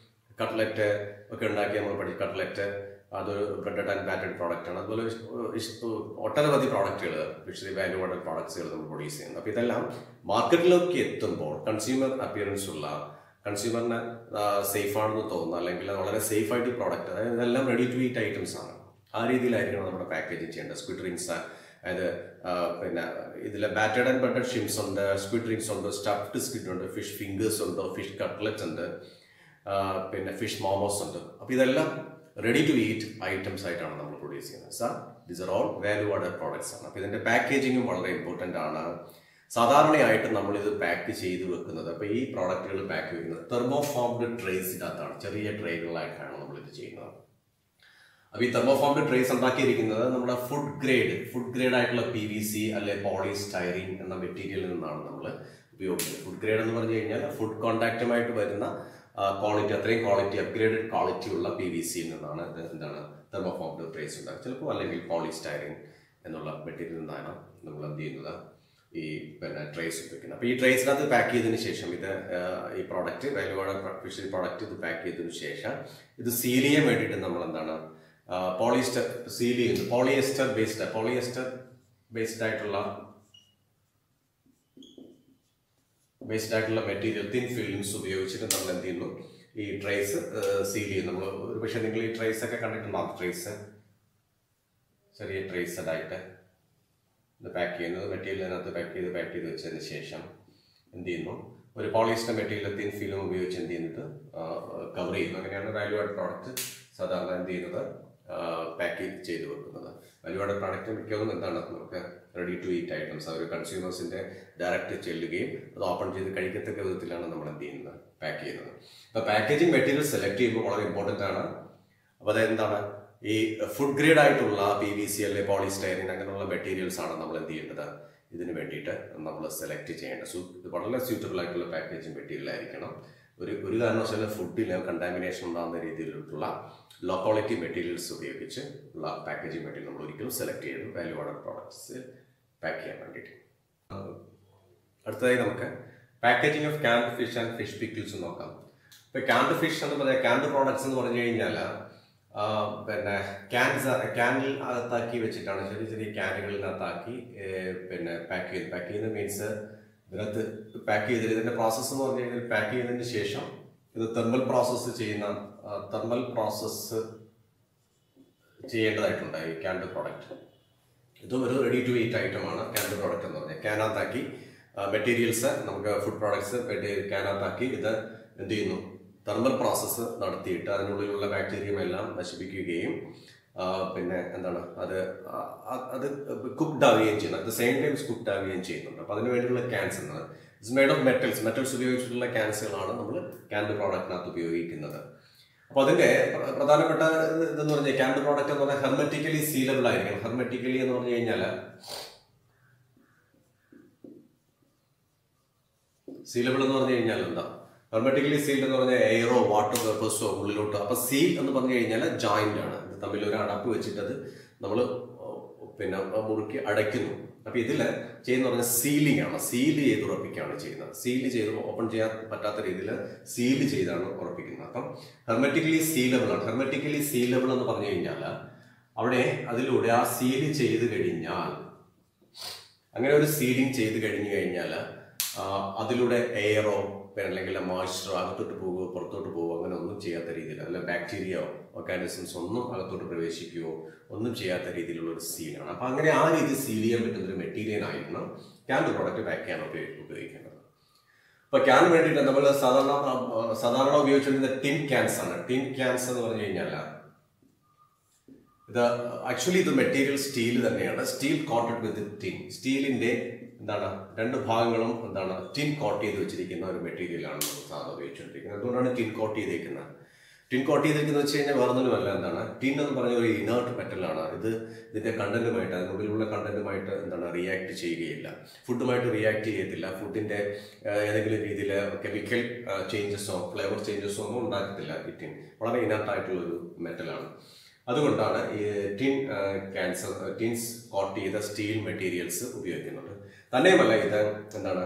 കട്ട്ലറ്റ് ഒക്കെ ഉണ്ടാക്കി നമ്മൾ പഠിച്ച കട്ട്ലറ്റ് അതൊരു ബ്രെഡഡ് ആൻഡ് ബാറ്റഡ് പ്രോഡക്റ്റാണ്. അതുപോലെ ഒട്ടനവധി പ്രോഡക്റ്റുകൾ ഫിഷറി വാല്യൂ ആഡഡ് പ്രോഡക്ട്സുകൾ നമ്മൾ പ്രൊഡ്യൂസ് ചെയ്യുന്നത്. അപ്പോൾ ഇതെല്ലാം മാർക്കറ്റിലേക്ക് എത്തുമ്പോൾ കൺസ്യൂമർ അപ്പിയറൻസ് ഉള്ള, കൺസ്യൂമറിന് സേഫ് ആണെന്ന് തോന്നുന്ന, അല്ലെങ്കിൽ വളരെ സേഫ് ആയിട്ട് പ്രോഡക്റ്റ്, അതായത് ഇതെല്ലാം റെഡി ടു ഈറ്റ് ഐറ്റംസ് ആണ്. ആ രീതിയിലായിരിക്കണം നമ്മുടെ പാക്കേജിങ് ചെയ്യേണ്ടത്. സ്ക്വിഡ് റിങ്സ്, അതായത് പിന്നെ ഇതിൽ ബാറ്റഡ് ആൻഡ് ബട്ടഡ് ഷിംസ് ഉണ്ട്, സ്ക്വിഡ് റിങ്സ് ഉണ്ട്, സ്റ്റഫ്ഡ് സ്ക്വിഡ് ഉണ്ട്, ഫിഷ് ഫിംഗേഴ്സ് ഉണ്ട്, ഫിഷ് കട്ട്ലറ്റ്സ് ഉണ്ട്, പിന്നെ ഫിഷ് മോമോസ് ഉണ്ട്. അപ്പോൾ ഇതെല്ലാം റെഡി ടു ഈറ്റ് ഐറ്റംസ് ആയിട്ടാണ് നമ്മൾ പ്രൊഡ്യൂസ് ചെയ്യുന്നത്. These are all value added products ആണ്. അപ്പോൾ ഇതിൻ്റെ പാക്കേജിങ്ങും വളരെ ഇമ്പോർട്ടൻ്റ് ആണ്. സാധാരണയായിട്ട് നമ്മളിത് പാക്ക് ചെയ്ത് വെക്കുന്നത്, അപ്പോൾ ഈ പ്രോഡക്റ്റുകൾ പാക്ക് ചെയ്യുന്നത് തെർമോഫോംഡ് ട്രേസിനകത്താണ്. ചെറിയ ട്രേകളായിട്ടാണ് നമ്മളിത് ചെയ്യുന്നത്. അപ്പോൾ ഈ തെർമോഫോംഡ് ട്രേസ് ഉണ്ടാക്കിയിരിക്കുന്നത് നമ്മുടെ ഫുഡ് ഗ്രേഡ് ആയിട്ടുള്ള PVC അല്ലെ പോളിസ്റ്റൈറീൻ എന്ന മെറ്റീരിയലിൽ നിന്നാണ് നമ്മൾ ഉപയോഗിക്കുന്നത്. ഫുഡ് ഗ്രേഡ് എന്ന് പറഞ്ഞു കഴിഞ്ഞാൽ ഫുഡ് കോണ്ടാക്റ്റുമായിട്ട് വരുന്ന ക്വാളിറ്റി, അത്രയും ക്വാളിറ്റി, അപ്ഗ്രേഡഡ് ക്വാളിറ്റി ഉള്ള PVCയിൽ നിന്നാണ് എന്താണ് തെർമോഫോംഡ് ട്രേസ് ഉണ്ടാകുക. ചിലപ്പോൾ അല്ലെങ്കിൽ പോളിസ്റ്റൈറിൻ എന്നുള്ള മെറ്റീരിയലിൽ നിന്നാണ് നമ്മൾ എന്ത് ചെയ്യുന്നത്, ഈ ട്രേസ് ഉപയോഗിക്കുന്നത്. അപ്പോൾ ഈ ട്രേസിനകത്ത് പാക്ക് ചെയ്തതിന് ശേഷം ഈ product value added fishery product ഇത് പാക്ക് ചെയ്തതിന് ശേഷം ഇത് സീൽ ചെയ്യാൻ വേണ്ടിയിട്ട് നമ്മൾ എന്താണ് സീൽ ചെയ്യുന്നത് പോളിയസ്റ്റർ ബേസ്ഡ് ആയിട്ടുള്ള മെറ്റീരിയൽ, തിൻ ഫിലിംസ് ഉപയോഗിച്ചിട്ട് നമ്മൾ എന്ത് ചെയ്യുന്നു, ഈ ട്രേസ് സീൽ ചെയ്യും. നമ്മൾ ഒരു പക്ഷേ നിങ്ങൾ ഈ ട്രേസ് ഒക്കെ കണ്ടിട്ടുണ്ടാകും. ട്രേസ് ചെറിയ ട്രേസഡ് ആയിട്ട് ഇത് പാക്ക് ചെയ്യുന്നത്, മെറ്റീരിയലിനകത്ത് പാക്ക് ചെയ്ത് വെച്ചതിന് ശേഷം എന്ത് ചെയ്യുന്നു, ഒരു പോളിയസ്റ്റർ മെറ്റീരിയൽ തിൻ ഫിലിം ഉപയോഗിച്ച് എന്ത് ചെയ്യുന്നത് കവർ ചെയ്യുന്നു. അങ്ങനെയാണ് വാല്യൂ ആഡ് പ്രോഡക്റ്റ് സാധാരണ എന്ത് ചെയ്യുന്നത് പാക്ക് ചെയ്ത് വെക്കുന്നത്. വാല്യൂ ആഡ് പ്രോഡക്റ്റ് മിക്കതും എന്താണ് നമുക്ക് റെഡി ടു ഈറ്റ് ഐറ്റംസ്, അവർ കൺസ്യൂമേഴ്സിൻ്റെ ഡയറക്റ്റ് ചെല്ലുകയും അത് ഓപ്പൺ ചെയ്ത് കഴിക്കത്തക്ക വിധത്തിലാണ് നമ്മൾ എന്ത് ചെയ്യുന്നത് പാക്ക് ചെയ്യുന്നത്. അപ്പോൾ പാക്കേജിങ് മെറ്റീരിയൽ സെലക്ട് ചെയ്യുമ്പോൾ വളരെ ഇമ്പോർട്ടൻ്റ് ആണ്. അപ്പോൾ അതെന്താണ്, ഈ ഫുഡ് ഗ്രേഡ് ആയിട്ടുള്ള PVC അല്ലെ പോളിസ്റ്റൈറിൻ അങ്ങനെയുള്ള മെറ്റീരിയൽസ് ആണ് നമ്മൾ എന്ത് ചെയ്യേണ്ടത്, ഇതിന് വേണ്ടിയിട്ട് നമ്മൾ സെലക്ട് ചെയ്യേണ്ടത്. ഇത് വളരെ സ്യൂട്ടബിൾ ആയിട്ടുള്ള പാക്കേജിങ് മെറ്റീരിയൽ ആയിരിക്കണം. ഒരു കാരണവശാലും ഫുഡിൽ കണ്ടാമിനേഷൻ ഉണ്ടാകുന്ന രീതിയിലുള്ള ലോ ക്വാളിറ്റി മെറ്റീരിയൽസ് ഉപയോഗിച്ച് ഉള്ള പാക്കേജിങ് മെറ്റീരിയൽ നമ്മൾ ഒരിക്കലും സെലക്ട് ചെയ്ത് വാല്യൂ ആഡഡ് പ്രോഡക്ട്സ് പാക്ക് ചെയ്യാൻ വേണ്ടിയിട്ട്. അടുത്തതായി നമുക്ക് packaging of canned fish and fish pickles നോക്കാം. ഇപ്പോൾ ക്യാൻഡ് ഫിഷ് എന്ന് പറഞ്ഞാൽ ക്യാൻഡ് പ്രോഡക്ട്സ് എന്ന് പറഞ്ഞു കഴിഞ്ഞാൽ ക്യാനിൽ അകത്താക്കി വെച്ചിട്ടാണ്, ചെറിയ ക്യാനുകളിനകത്താക്കി പാക്ക് ചെയ്യുന്നത്. മീൻസ് ഇതിനകത്ത് പാക്ക് ചെയ്തിട്ട് ഇതിൻ്റെ പ്രോസസ്സ് എന്ന് പറഞ്ഞു കഴിഞ്ഞാൽ പാക്ക് ചെയ്തതിന് ശേഷം ഇത് തെർമൽ പ്രോസസ്സ് ചെയ്യേണ്ടതായിട്ടുണ്ട് ഈ ക്യാൻഡ് പ്രോഡക്റ്റ്. ഇതും ഒരു റെഡി ടു ഈറ്റ് ഐറ്റമാണ് ക്യാൻഡ് പ്രോഡക്റ്റ് എന്ന് പറഞ്ഞാൽ. ക്യാനകത്താക്കി മെറ്റീരിയൽസ്, നമുക്ക് ഫുഡ് പ്രോഡക്ട്സ് ക്യാനകത്താക്കി ഇത് എന്ത് ചെയ്യുന്നു, തെർമൽ പ്രോസസ്സ് നടത്തിയിട്ട് അതിനുള്ളിലുള്ള ബാക്ടീരിയം എല്ലാം നശിപ്പിക്കുകയും എന്താണ് അത് കുക്ക്ഡ് ആവുകയും ചെയ്യുന്നത്. At the same time cooked ആവുകയും ചെയ്യുന്നുണ്ട്. അപ്പോൾ അതിന് വേണ്ടിയുള്ള ക്യാൻസ് എന്നാണ്. ഇറ്റ്സ് മെയ്ഡ് ഓഫ് മെറ്റൽസ് ഉപയോഗിച്ചിട്ടുള്ള ക്യാൻസുകളാണ് നമ്മൾ ക്യാൻഡ് പ്രോഡക്റ്റിനകത്ത് ഉപയോഗിക്കുന്നത്. അപ്പോൾ അതിൻ്റെ പ്രധാനപ്പെട്ട ഇതെന്ന് പറഞ്ഞാൽ ക്യാൻഡ് പ്രോഡക്റ്റ് എന്ന് പറഞ്ഞാൽ ഹെർമെറ്റിക്കലി സീലബിൾ ആയിരിക്കണം. ഹെർമെറ്റിക്കലി എന്ന് പറഞ്ഞു കഴിഞ്ഞാൽ സീലബിൾ എന്ന് പറഞ്ഞു കഴിഞ്ഞാൽ എന്താ, ഹെർമെറ്റിക്കലി സീൽഡ് എന്ന് പറഞ്ഞാൽ എയറോ വാട്ടർ വേപ്പേഴ്സോ ഉള്ളിലോട്ട്. അപ്പൊ സീൽ എന്ന് പറഞ്ഞു കഴിഞ്ഞാൽ ജോയിന്റ് ആണ്, തമ്മിൽ ഒരു അടപ്പ് വെച്ചിട്ടത് നമ്മൾ പിന്നെ മുറുക്കി അടയ്ക്കുന്നു. അപ്പൊ ഇതില് ചെയ്യുന്ന പറഞ്ഞാൽ സീലിംഗ് ആണ്, സീൽ ചെയ്ത് ഉറപ്പിക്കുകയാണ് ചെയ്യുന്നത്. സീൽ ചെയ്ത് ഓപ്പൺ ചെയ്യാൻ പറ്റാത്ത രീതിയിൽ സീൽ ചെയ്താണ് ഉറപ്പിക്കുന്നത്. അപ്പം ഹെർമെറ്റിക്കലി സീലബിൾ ആണ്. ഹെർമെറ്റിക്കലി സീലബിൾ എന്ന് പറഞ്ഞു കഴിഞ്ഞാൽ അവിടെ അതിലൂടെ ആ സീൽ ചെയ്ത് കഴിഞ്ഞാൽ, അങ്ങനെ ഒരു സീലിംഗ് ചെയ്ത് കഴിഞ്ഞു കഴിഞ്ഞാൽ അതിലൂടെ എയറോ അല്ലെങ്കിൽ മോയ്സ്ചറോ അകത്തോട്ട് പോകുകയോ പുറത്തോട്ട് പോകുകയോ അങ്ങനെ ഒന്നും ചെയ്യാത്ത രീതിയിൽ, അല്ല ബാക്ടീരിയയോ ഓർഗാനിസംസ് ഒന്നും അകത്തോട്ട് പ്രവേശിക്കുകയോ ഒന്നും ചെയ്യാത്ത രീതിയിലുള്ള ഒരു സീലാണ്. അപ്പൊ അങ്ങനെ ആ രീതി സീൽ ചെയ്യാൻ പറ്റുന്ന ഒരു മെറ്റീരിയൽ ആയിരിക്കണം ക്യാൻ പ്രോഡക്റ്റ് ബാക്ക് ക്യാൻ ഉപയോഗിക്കേണ്ടത്. അപ്പൊ ക്യാൻ വേണ്ടിയിട്ട് നമ്മൾ സാധാരണ ഉപയോഗിച്ചിരുന്ന ടിൻ ക്യാൻസ് ആണ്. ടിൻ ക്യാൻസ് എന്ന് പറഞ്ഞു കഴിഞ്ഞാൽ ഇത് ആക്ച്വലി ഇത് മെറ്റീരിയൽ സ്റ്റീൽ തന്നെയാണ്, സ്റ്റീൽ കോട്ടഡ് വിത്ത് ടിൻ. സ്റ്റീലിന്റെ എന്താണ് രണ്ട് ഭാഗങ്ങളും എന്താണ് ടിൻ കോട്ട് ചെയ്ത് വെച്ചിരിക്കുന്ന ഒരു മെറ്റീരിയലാണ് സാധാരണ ഉപയോഗിച്ചുകൊണ്ടിരിക്കുന്നത്. അതുകൊണ്ടാണ് ടിൻ കോട്ട് ചെയ്തേക്കുന്നത്. ടിൻ കോട്ട് ചെയ്തേക്കുന്നത് വെച്ച് കഴിഞ്ഞാൽ വേറൊന്നുമല്ല, എന്താണ് ടിൻ എന്ന് പറഞ്ഞ ഒരു ഇനേർട്ട് മെറ്റലാണ്. ഇതിന്റെ കണ്ടന്റുമായിട്ട്, അതിനുള്ളിലുള്ള കണ്ടന്റുമായിട്ട് എന്താണ് റിയാക്ട് ചെയ്യുകയില്ല, ഫുഡുമായിട്ട് റിയാക്ട് ചെയ്യത്തില്ല. ഫുഡിന്റെ ഏതെങ്കിലും രീതിയിൽ കെമിക്കൽ ചേഞ്ചസോ ഫ്ലേവർ ചേഞ്ചസോ ഒന്നും ഉണ്ടാക്കത്തില്ല. ഈ ടിൻ വളരെ ഇനേർട്ട് ആയിട്ടുള്ള ഒരു മെറ്റലാണ്. അതുകൊണ്ടാണ് ഈ ടിൻസ് കോട്ട് ചെയ്ത സ്റ്റീൽ മെറ്റീരിയൽസ് ഉപയോഗിക്കുന്നത്. തന്നെയുമല്ല ഇത് എന്താണ്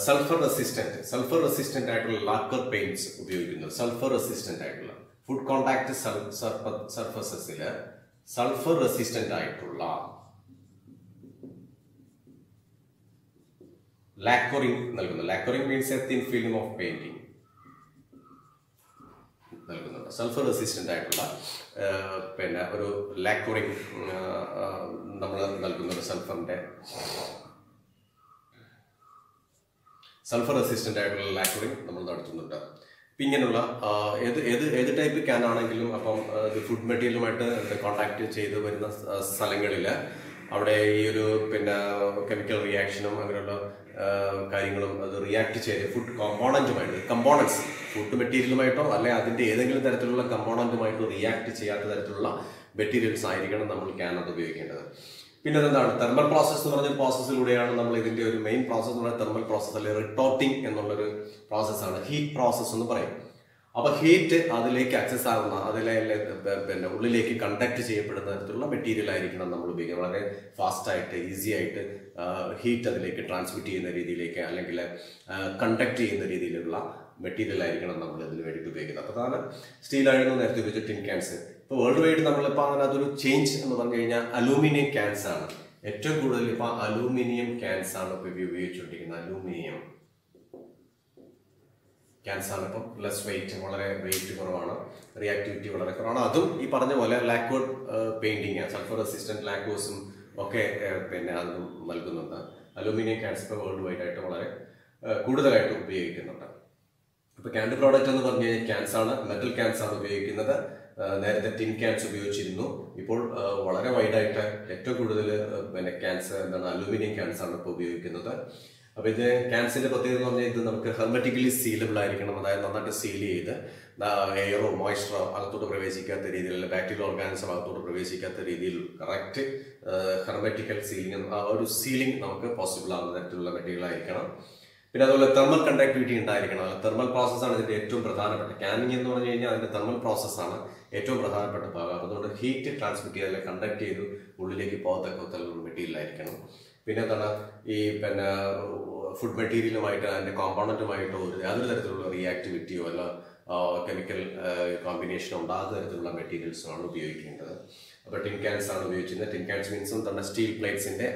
സൾഫർ റെസിസ്റ്റന്റ് ആയിട്ടുള്ള ലാക്കർ പെയിന്റ്സ് ഉപയോഗിക്കുന്നത്. സൾഫർ റെസിസ്റ്റന്റ് ആയിട്ടുള്ള ഫുഡ് കോണ്ടാക്ട് സർഫസസിൽ സൾഫർ റെസിസ്റ്റന്റ് ആയിട്ടുള്ള ലാക്കോറിംഗ് നൽകുന്നു. Lacquering means a thin film of painting നൽകുന്നുണ്ട്. സൾഫർ റെസിസ്റ്റന്റ് ആയിട്ടുള്ള പിന്നെ ഒരു ലാക്കോറിംഗ് നമ്മൾ നൽകുന്നുണ്ട്. സൾഫർ റെസിസ്റ്റന്റ് ആയിട്ടുള്ള ലാക്കോറിംഗ് നമ്മൾ നടത്തുന്നുണ്ട്. അപ്പം ഇങ്ങനെയുള്ള ഏത് ടൈപ്പ് ക്യാൻ ആണെങ്കിലും അപ്പം ഫുഡ് മെറ്റീരിയലുമായിട്ട് കോണ്ടാക്ട് ചെയ്ത് വരുന്ന സ്ഥലങ്ങളിൽ അവിടെ ഈ ഒരു പിന്നെ കെമിക്കൽ റിയാക്ഷനും അങ്ങനെയുള്ള കാര്യങ്ങളും അത് റിയാക്ട് ചെയ്ത് ഫുഡ് കമ്പോണൻസ് ഫുഡ് മെറ്റീരിയലുമായിട്ടോ അല്ലെ അതിന്റെ ഏതെങ്കിലും തരത്തിലുള്ള കമ്പോണന്റുമായിട്ടോ റിയാക്ട് ചെയ്യാത്ത തരത്തിലുള്ള മെറ്റീരിയൽസ് ആയിരിക്കണം നമ്മൾ ക്യാനകത്ത് ഉപയോഗിക്കേണ്ടത്. പിന്നെ എന്താണ് തെർമൽ പ്രോസസ് എന്ന് പറഞ്ഞ പ്രോസസ്സിലൂടെയാണ് നമ്മൾ ഇതിന്റെ ഒരു മെയിൻ പ്രോസസ് എന്ന് പറയുന്നത് തെർമൽ പ്രോസസ് അല്ലെ റിട്ടോർട്ടിംഗ് എന്നുള്ളൊരു പ്രോസസ്സാണ്. ഹീറ്റ് പ്രോസസ് എന്ന് പറയും. അപ്പൊ ഹീറ്റ് അതിലേക്ക് അക്സസ് ആകുന്ന അതിലെ പിന്നെ ഉള്ളിലേക്ക് കണ്ടക്ട് ചെയ്യപ്പെടുന്ന തരത്തിലുള്ള മെറ്റീരിയൽ ആയിരിക്കണം നമ്മൾ ഉപയോഗിക്കുന്നത്. വളരെ ഫാസ്റ്റ് ആയിട്ട് ഈസി ആയിട്ട് ഹീറ്റ് അതിലേക്ക് ട്രാൻസ്മിറ്റ് ചെയ്യുന്ന രീതിയിലേക്ക് അല്ലെങ്കിൽ കണ്ടക്ട് ചെയ്യുന്ന രീതിയിലുള്ള മെറ്റീരിയൽ ആയിരിക്കണം നമ്മൾ ഇതിന് വേണ്ടിയിട്ട് ഉപയോഗിക്കുന്നത്. അപ്പോൾ അതാണ് സ്റ്റീലായിരുന്നു നേരത്തെ ഉപയോഗിച്ച ടിൻ ക്യാൻസ്. ഇപ്പോൾ വേൾഡ് വൈഡ് നമ്മളിപ്പോൾ അങ്ങനെ അതൊരു ചേഞ്ച് എന്ന് പറഞ്ഞു കഴിഞ്ഞാൽ അലൂമിനിയം ക്യാൻസ് ആണ് ഏറ്റവും കൂടുതൽ. ഇപ്പോൾ അലൂമിനിയം ക്യാൻസ് ആണ് ഇപ്പോൾ ഉപയോഗിച്ചുകൊണ്ടിരിക്കുന്നത്. അലൂമിനിയം ക്യാൻസ് ആണ് ഇപ്പം ലെസ് വെയിറ്റ്, വളരെ വെയിറ്റ് കുറവാണ്, റിയാക്ടിവിറ്റി വളരെ കുറവാണ്. അതും ഈ പറഞ്ഞ പോലെ ലാക്വേർഡ് പെയിന്റിങ് സൾഫർ റെസിസ്റ്റന്റ് ലാക്വേഴ്സും ഒക്കെ പിന്നെ അതും നൽകുന്നുണ്ട്. അലൂമിനിയം ക്യാൻസ് ഇപ്പോൾ വേൾഡ് വൈഡ് ആയിട്ട് വളരെ കൂടുതലായിട്ട് ഉപയോഗിക്കുന്നുണ്ട്. ഇപ്പോൾ ക്യാൻഡ് പ്രോഡക്റ്റ് എന്ന് പറഞ്ഞു കഴിഞ്ഞാൽ ക്യാൻസ് ആണ്, മെറ്റൽ ക്യാൻസ് ആണ് ഉപയോഗിക്കുന്നത്. നേരത്തെ ടിൻ ക്യാൻസ് ഉപയോഗിച്ചിരുന്നു. ഇപ്പോൾ വളരെ വൈഡായിട്ട് ഏറ്റവും കൂടുതൽ പിന്നെ ക്യാൻസ് എന്താണ് അലൂമിനിയം ക്യാൻസ് ആണ് ഇപ്പോൾ ഉപയോഗിക്കുന്നത്. അപ്പോൾ ഇത് ക്യാൻസിന്റെ പ്രത്യേകത എന്ന് പറഞ്ഞാൽ ഇത് നമുക്ക് ഹെർമെറ്റിക്കലി സീലബിൾ ആയിരിക്കണം. അതായത് നന്നായിട്ട് സീൽ ചെയ്ത് എയറോ മോയ്സ്ചറോ അകത്തോട്ട് പ്രവേശിക്കാത്ത രീതിയിൽ, അല്ലെങ്കിൽ ബാക്ടീരിയൽ ഓർഗാനിസം അകത്തോട്ട് പ്രവേശിക്കാത്ത രീതിയിൽ കറക്റ്റ് ഹെർമെറ്റിക്കൽ സീലിംഗ് ഒരു സീലിംഗ് നമുക്ക് പോസിബിൾ ആകുന്ന തരത്തിലുള്ള മെറ്റീരിയൽ ആയിരിക്കണം. പിന്നെ അതുപോലെ തെർമൽ കണ്ടക്ടിവിറ്റി ഉണ്ടായിരിക്കണം. തെർമൽ പ്രോസസ്സാണ് ഇതിന്റെ ഏറ്റവും പ്രധാനപ്പെട്ട. ക്യാനിങ് എന്ന് പറഞ്ഞു കഴിഞ്ഞാൽ അതിന്റെ തെർമൽ പ്രോസസ്സാണ് ഏറ്റവും പ്രധാനപ്പെട്ട ഭാഗം. അതുകൊണ്ട് ഹീറ്റ് ട്രാൻസ്മിറ്റ് ചെയ്ത് അല്ലെങ്കിൽ കണ്ടക്ട് ചെയ്ത് ഉള്ളിലേക്ക് പോകത്തക്ക മെറ്റീരിയൽ ആയിരിക്കണം. പിന്നെ എന്താണ് ഈ പിന്നെ ഫുഡ് മെറ്റീരിയലുമായിട്ട് അതിന്റെ കോമ്പൗണ്ടുമായിട്ടോ യാതൊരു തരത്തിലുള്ള റിയാക്ടിവിറ്റിയോ അല്ല കെമിക്കൽ കോമ്പിനേഷൻ ഉണ്ടാകുന്ന തരത്തിലുള്ള മെറ്റീരിയൽസുമാണ് ഉപയോഗിക്കേണ്ടത്. അപ്പോൾ ടിൻ ക്യാൻസ് ആണ് ഉപയോഗിച്ചിരുന്നത്. ടിൻ ക്യാൻസ് മീൻസും തന്നെ സ്റ്റീൽ പ്ലേറ്റ്സിന്റെ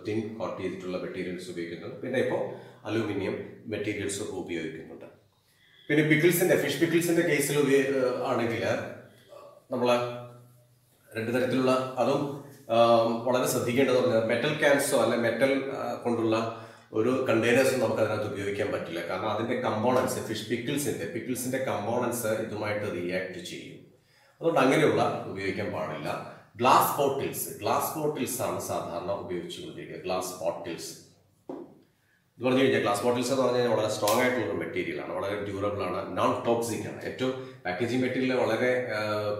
ടിൻ കോട്ട് ചെയ്തിട്ടുള്ള മെറ്റീരിയൽസ് ഉപയോഗിക്കുന്നുണ്ട്. പിന്നെ ഇപ്പോൾ അലൂമിനിയം മെറ്റീരിയൽസ് ഒക്കെ ഉപയോഗിക്കുന്നുണ്ട്. പിന്നെ ഫിഷ് പിക്കിൾസിന്റെ കേസിൽ ആണെങ്കിൽ നമ്മൾ രണ്ട് തരത്തിലുള്ള അതും വളരെ ശ്രദ്ധിക്കേണ്ടത് പറഞ്ഞാൽ മെറ്റൽ ക്യാൻസോ അല്ലെ മെറ്റൽ കൊണ്ടുള്ള ഒരു കണ്ടെയ്നേഴ്സും നമുക്ക് അതിനകത്ത് ഉപയോഗിക്കാൻ പറ്റില്ല. കാരണം അതിന്റെ കമ്പോണൻസ് പിക്കിൾസിന്റെ കമ്പോണൻസ് ഇതുമായിട്ട് റിയാക്ട് ചെയ്യും. അതുകൊണ്ട് അങ്ങനെയുള്ള ഉപയോഗിക്കാൻ പാടില്ല. ഗ്ലാസ് ബോട്ടിൽസ് ആണ് സാധാരണ ഉപയോഗിച്ചുകൊണ്ടിരിക്കുക. ഗ്ലാസ് ബോട്ടിൽസ് എന്ന് പറഞ്ഞു കഴിഞ്ഞാൽ ഗ്ലാസ് ബോട്ടിൽസ് എന്ന് പറഞ്ഞു കഴിഞ്ഞാൽ വളരെ സ്ട്രോങ് ആയിട്ടുള്ള ഒരു മെറ്റീരിയൽ ആണ്, വളരെ ഡ്യൂറബിൾ ആണ്, നോൺ ടോക്സിക് ആണ്. ഏറ്റവും പാക്കേജിംഗ് മെറ്റീരിയൽ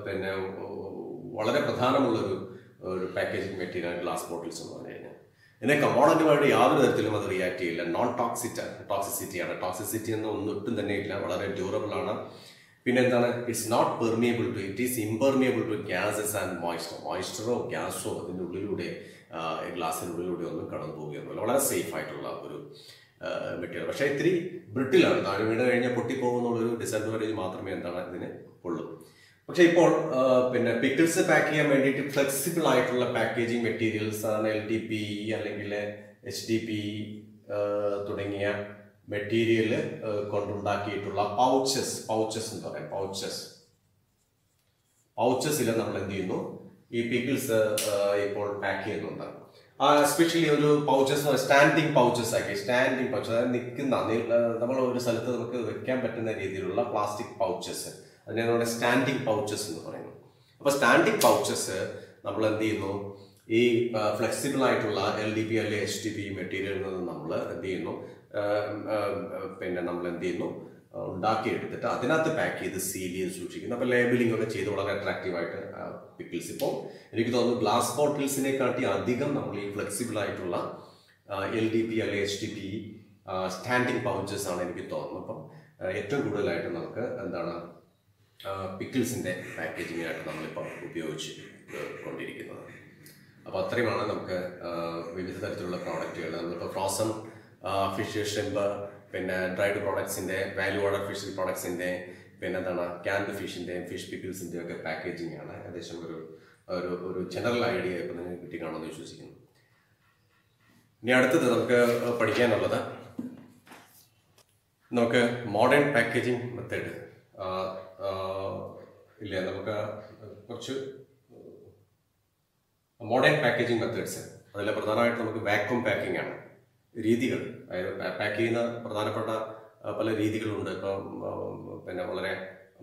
പിന്നെ വളരെ പ്രധാനമുള്ളൊരു പാക്കേജിംഗ് മെറ്റീരിയലാണ് ഗ്ലാസ് ബോട്ടിൽസ് എന്ന് പറഞ്ഞു കഴിഞ്ഞാൽ. ഇതിനെ കമ്പോണന്റുമായിട്ട് യാതൊരു തരത്തിലും അത് റിയാക്ട് ചെയ്യില്ല. നോൺ ടോക്സിസിറ്റിയാണ്. ടോക്സിസിറ്റി എന്ന് ഒട്ടും തന്നെ ഇല്ല, വളരെ ഡ്യൂറബിൾ ആണ്. പിന്നെ എന്താണ്, it's not permeable to, it is impermeable to gases and മോയ്സ്ചറോ ഗ്യാസോ അതിൻ്റെ ഉള്ളിലൂടെ ഗ്ലാസിനുള്ളിലൂടെ ഒന്നും കടന്നു പോവുകയൊന്നുമില്ല. വളരെ സേഫ് ആയിട്ടുള്ള ഒരു മെറ്റീരിയൽ. പക്ഷേ ഇത്തിരി ബ്രിട്ടിലാണ്, താഴെ വീണ് കഴിഞ്ഞാൽ പൊട്ടിപ്പോകുന്നുള്ളൊരു ഡിസഡ്വാൻറ്റേജ് മാത്രമേ എന്താണ് ഇതിന് ഉള്ളൂ. പക്ഷേ ഇപ്പോൾ പിന്നെ പിക്കിൾസ് പാക്ക് ചെയ്യാൻ വേണ്ടിയിട്ട് ഫ്ലെക്സിബിൾ ആയിട്ടുള്ള പാക്കേജിങ് മെറ്റീരിയൽസ് ആണ് LDP അല്ലെങ്കിൽ HDP തുടങ്ങിയ മെറ്റീരിയൽ കൊണ്ടുണ്ടാക്കിയിട്ടുള്ള പൗച്ചസ് എന്ന് പറയാം. പൗച്ചസിൽ നമ്മൾ എന്ത് ചെയ്യുന്നു, ഈ പിക്കിൾസ് ഇപ്പോൾ പാക്ക് ചെയ്യുന്നുണ്ട്. എസ്പെഷ്യലി ഒരു പൗച്ചസ് സ്റ്റാൻഡിങ് പൗച്ചസ് ആക്കി, അതായത് നിൽക്കുന്ന നമ്മൾ ഒരു സ്ഥലത്ത് നമുക്ക് വെക്കാൻ പറ്റുന്ന രീതിയിലുള്ള പ്ലാസ്റ്റിക് പൗച്ചസ്, അതിനെ നമ്മുടെ സ്റ്റാൻഡിങ് പൗച്ചസ് എന്ന് പറയുന്നു. അപ്പോൾ സ്റ്റാൻഡിങ് പൗച്ചസ് നമ്മൾ എന്ത് ചെയ്യുന്നു, ഈ ഫ്ലെക്സിബിൾ ആയിട്ടുള്ള LDP അല്ലെങ്കിൽ HDP മെറ്റീരിയലിൽ നിന്ന് നമ്മൾ എന്ത് ചെയ്യുന്നു, പിന്നെ നമ്മൾ എന്ത് ചെയ്യുന്നു, ഉണ്ടാക്കിയെടുത്തിട്ട് അതിനകത്ത് പാക്ക് ചെയ്ത് സീൽ ചെയ്ത് സൂക്ഷിക്കുന്നു. അപ്പോൾ ലേബലിംഗ് ഒക്കെ ചെയ്ത് വളരെ അട്രാക്റ്റീവായിട്ട് പിക്കിൾസ്. ഇപ്പോൾ എനിക്ക് തോന്നുന്നു ഗ്ലാസ് ബോട്ടിൽസിനെക്കാട്ടി അധികം നമ്മൾ ഈ ഫ്ലെക്സിബിൾ ആയിട്ടുള്ള LDP അല്ലെങ്കിൽ HDP സ്റ്റാൻഡിങ് പൗച്ചസ് ആണ് എനിക്ക് തോന്നുന്നു. അപ്പം ഏറ്റവും കൂടുതലായിട്ട് നമുക്ക് എന്താണ് പിക്കിൾസിൻ്റെ പാക്കേജിങ്ങിനായിട്ട് നമ്മളിപ്പോൾ ഉപയോഗിച്ച് കൊണ്ടിരിക്കുന്നത്. അപ്പോൾ അത്രയുമാണ് നമുക്ക് വിവിധ തരത്തിലുള്ള പ്രോഡക്റ്റുകൾ. നമ്മളിപ്പോൾ ഫ്രോസൺ ഫിഷ്, ഷ്രിമ്പ്, പിന്നെ ഡ്രൈഡ് പ്രോഡക്ട്സിൻ്റെ, വാല്യൂ ആഡഡ് ഫിഷ് പ്രോഡക്ട്സിൻ്റെ, പിന്നെ എന്താണ് ക്യാൻഡ് ഫിഷിൻ്റെയും ഫിഷ് പിക്കിൾസിൻ്റെയും ഒക്കെ പാക്കേജിംഗ് ആണ്. ഏകദേശം ഒരു ജനറൽ ഐഡിയ ഇപ്പോൾ നിങ്ങൾക്ക് കിട്ടിക്കാണെന്ന് വിശ്വസിക്കുന്നു. ഇനി അടുത്തത് നമുക്ക് പഠിക്കാനുള്ളത്, നമുക്ക് മോഡേൺ പാക്കേജിംഗ് മെത്തേഡ് ഇല്ലേ, നമുക്ക് കുറച്ച് മോഡേൺ പാക്കേജിംഗ് മെത്തേഡ്സ്. അതിൽ പ്രധാനമായിട്ട് നമുക്ക് വാക്വം പാക്കിംഗ് ആണ് രീതികൾ. അതായത് പാക്ക് ചെയ്യുന്ന പ്രധാനപ്പെട്ട പല രീതികളുണ്ട്. ഇപ്പം പിന്നെ വളരെ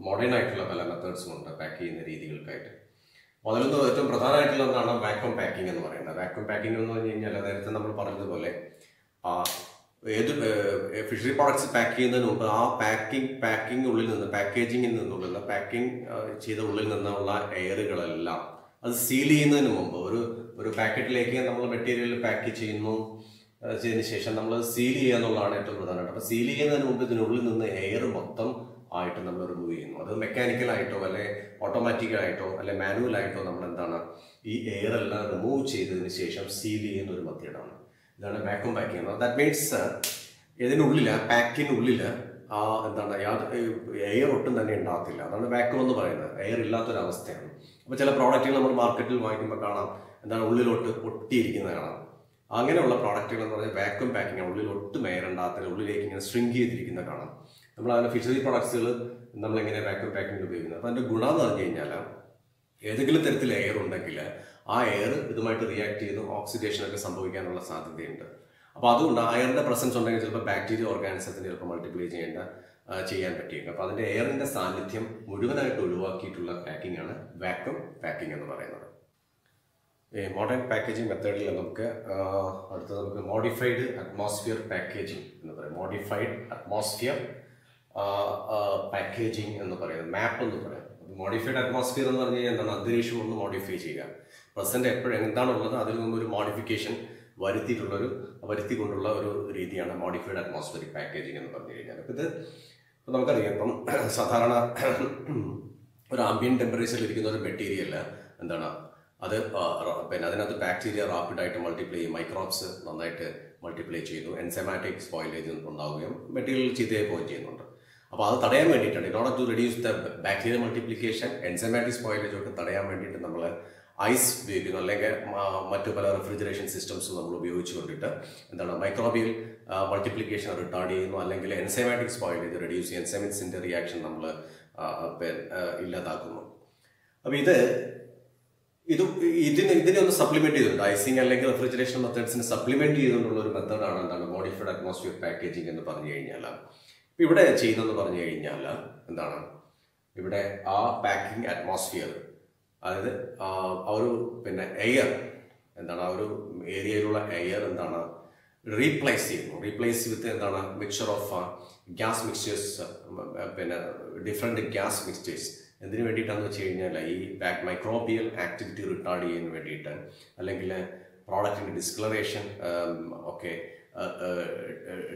മോഡേൺ ആയിട്ടുള്ള പല മെത്തേഡ്സും ഉണ്ട് പാക്ക് ചെയ്യുന്ന രീതികൾക്കായിട്ട്. അപ്പോൾ അതിലൊന്ന് ഏറ്റവും പ്രധാനമായിട്ടുള്ള ഒന്നാണ് വാക്വം പാക്കിംഗ് എന്ന് പറയുന്നത്. വാക്വം പാക്കിംഗ് എന്ന് പറഞ്ഞു കഴിഞ്ഞാൽ നേരത്തെ നമ്മൾ പറഞ്ഞതുപോലെ ഏത് ഫിഷറി പ്രോഡക്ട്സ് പാക്ക് ചെയ്യുന്നതിന് മുമ്പ് ആ പാക്കിംഗ് ഉള്ളിൽ നിന്ന്, പാക്കേജിങ്ങിൽ നിന്നുള്ള പാക്കിംഗ് ചെയ്ത ഉള്ളിൽ നിന്നുള്ള എയറുകളെല്ലാം അത് സീൽ ചെയ്യുന്നതിന് മുമ്പ് ഒരു പാക്കറ്റിലേക്ക് നമ്മൾ മെറ്റീരിയൽ പാക്ക് ചെയ്തതിന് ശേഷം നമ്മൾ സീൽ ചെയ്യുക എന്നുള്ളതാണ് ഏറ്റവും പ്രധാനമായിട്ട്. അപ്പോൾ സീൽ ചെയ്യുന്നതിന് മുമ്പ് ഇതിനുള്ളിൽ നിന്ന് എയർ മൊത്തം ആയിട്ട് നമ്മൾ റിമൂവ് ചെയ്യുന്നു. അത് മെക്കാനിക്കലായിട്ടോ അല്ലെ ഓട്ടോമാറ്റിക്കലായിട്ടോ അല്ലെ മാനുവലായിട്ടോ നമ്മൾ എന്താണ് ഈ എയർ എല്ലാം റിമൂവ് ചെയ്തതിന് ശേഷം സീൽ ചെയ്യുന്ന ഒരു മെത്തേഡാണ്. ഇതാണ് വാക്വം പാക്കിംഗ്. ദാറ്റ് മീൻസ് ഇതിനുള്ളിൽ, പാക്കിനുള്ളിൽ എന്താണ് എയർ ഒട്ടും തന്നെ ഉണ്ടാകത്തില്ല. അതാണ് വാക്വം എന്ന് പറയുന്നത്. എയർ ഇല്ലാത്തൊരവസ്ഥയാണ്. അപ്പോൾ ചില പ്രോഡക്റ്റുകൾ നമ്മൾ മാർക്കറ്റിൽ വാങ്ങിക്കുമ്പോൾ കാണാം, എന്താണ് ഉള്ളിലോട്ട് ഒട്ടിയിരിക്കുന്നത് കാണാം. അങ്ങനെയുള്ള പ്രോഡക്റ്റുകൾ എന്ന് പറഞ്ഞാൽ വാക്വം പാക്കിംഗ്, ഉള്ളിൽ ഒട്ടും എയർ ഉണ്ടാകത്തില്ല, ഉള്ളിലേക്ക് ഇങ്ങനെ സ്ട്രിങ്ക് ചെയ്തിരിക്കുന്ന കാണാം. നമ്മൾ അതിൻ്റെ ഫിഷറി പ്രോഡക്ട്സുകൾ നമ്മളിങ്ങനെ വാക്വം പാക്കിംഗ് ഉപയോഗിക്കുന്നത്. അപ്പോൾ അതിൻ്റെ ഗുണം എന്ന് പറഞ്ഞു കഴിഞ്ഞാൽ ഏതെങ്കിലും തരത്തിൽ എയർ ഉണ്ടെങ്കിൽ ആ എയർ ഇതുമായിട്ട് റിയാക്ട് ചെയ്ത് ഓക്സിഡേഷനൊക്കെ സംഭവിക്കാനുള്ള സാധ്യതയുണ്ട്. അപ്പോൾ അതുകൊണ്ട് എയറിൻ്റെ പ്രസൻസ് ഉണ്ടെങ്കിൽ ചിലപ്പോൾ ബാക്ടീരിയ ഓർഗാനിസത്തിന് ചിലപ്പോൾ മൾട്ടിപ്ലൈ ചെയ്യാൻ പറ്റിയേക്കും. അപ്പോൾ അതിൻ്റെ എയറിൻ്റെ സാന്നിധ്യം മുഴുവനായിട്ട് ഒഴിവാക്കിയിട്ടുള്ള പാക്കിംഗ് ആണ് വാക്വം പാക്കിംഗ് എന്ന് പറയുന്നത്. ഈ മോഡേൺ പാക്കേജിംഗ് മെത്തേഡിൽ നമുക്ക് മോഡിഫൈഡ് അറ്റ്മോസ്ഫിയർ പാക്കേജിംഗ് എന്ന് പറയും. മോഡിഫൈഡ് അറ്റ്മോസ്ഫിയർ പാക്കേജിംഗ് എന്ന് പറയുന്നത് മാപ്പ് എന്ന് പറയാം. മോഡിഫൈഡ് അറ്റ്മോസ്ഫിയർ എന്ന് പറഞ്ഞു കഴിഞ്ഞാൽ എന്താണ്, അന്തരീക്ഷം ഒന്ന് മോഡിഫൈ ചെയ്യുക. പ്രസന്റ് എപ്പോഴും എന്താണുള്ളത് അതിൽ നിന്നൊരു മോഡിഫിക്കേഷൻ വരുത്തിക്കൊണ്ടുള്ള ഒരു രീതിയാണ് മോഡിഫൈഡ് അറ്റ്മോസ്ഫിയറിക് പാക്കേജിംഗ് എന്ന് പറഞ്ഞു കഴിഞ്ഞാൽ. ഇപ്പം നമുക്കറിയാം, ഇപ്പം സാധാരണ ഒരു ആംബിയൻ ടെമ്പറേച്ചറിൽ ഇരിക്കുന്ന ഒരു മെറ്റീരിയൽ എന്താണ്, അത് പിന്നെ അതിനകത്ത് ബാക്ടീരിയ റാപ്പിഡായിട്ട് മൾട്ടിപ്ലൈ ചെയ്യും, മൈക്രോബ്സ് നന്നായിട്ട് മൾട്ടിപ്ലൈ ചെയ്യുന്നു, എൻസൈമാറ്റിക് സ്പോയിലേജ് ഉണ്ടാവുകയും മെറ്റീരിയൽ ചീത്തയായി പോവുകയും ചെയ്യുന്നുണ്ട്. അപ്പോൾ അത് തടയാൻ വേണ്ടിയിട്ടാണ്, in order to reduce the bacteria multiplication, enzymatic spoilage ഒക്കെ തടയാൻ വേണ്ടിയിട്ട് നമ്മൾ ഐസ് ഉപയോഗിക്കുന്നു, അല്ലെങ്കിൽ മറ്റു പല റെഫ്രിജറേഷൻ സിസ്റ്റംസും നമ്മൾ ഉപയോഗിച്ചുകൊണ്ടിട്ട് എന്താണ് മൈക്രോബിയൽ മൾട്ടിപ്ലിക്കേഷൻ റിട്ടാർഡ് ചെയ്യുന്നു, അല്ലെങ്കിൽ എൻസൈമാറ്റിക് സ്പോയിലേജ് റെഡ്യൂസ് ചെയ്യും, എൻസൈമിൻസിൻ്റെ റിയാക്ഷൻ നമ്മൾ ഇല്ലാതാക്കുന്നു. അപ്പോൾ ഇതിനെ ഒന്ന് സപ്ലിമെന്റ് ചെയ്തിട്ടുണ്ട്. ഐസിങ് അല്ലെങ്കിൽ റെഫ്രിജറേഷൻ മെത്തേഡ്സിനെ സപ്ലിമെന്റ് ചെയ്തുകൊണ്ടുള്ള ഒരു മെത്തേഡാണ് എന്താണ് മോഡിഫൈഡ് അറ്റ്മോസ്ഫിയർ പാക്കേജിംഗ് എന്ന് പറഞ്ഞു കഴിഞ്ഞാൽ. ഇവിടെ ചെയ്യുന്നതെന്ന് പറഞ്ഞു കഴിഞ്ഞാൽ എന്താണ്, ഇവിടെ ആ പാക്കിംഗ് അറ്റ്മോസ്ഫിയർ, അതായത് ആ ഒരു പിന്നെ എയർ എന്താണ്, ആ ഒരു ഏരിയയിലുള്ള എയർ എന്താണ് റീപ്ലേസ് ചെയ്യുന്നു. റീപ്ലേസ് വിത്ത് എന്താണ് മിക്സ്ചർ ഓഫ് ഗ്യാസ് മിക്സ്ചേഴ്സ്, പിന്നെ ഡിഫറെൻറ്റ് ഗ്യാസ് മിക്സ്ചേഴ്സ്. എന്തിനു വേണ്ടിയിട്ടാണെന്ന് വെച്ച് കഴിഞ്ഞാൽ ഈ മൈക്രോബിയൽ ആക്ടിവിറ്റി റിട്ടാർഡ് ചെയ്യാൻ വേണ്ടിയിട്ട്, അല്ലെങ്കിൽ പ്രോഡക്റ്റിൻ്റെ ഡിസ്കളറേഷൻ ഒക്കെ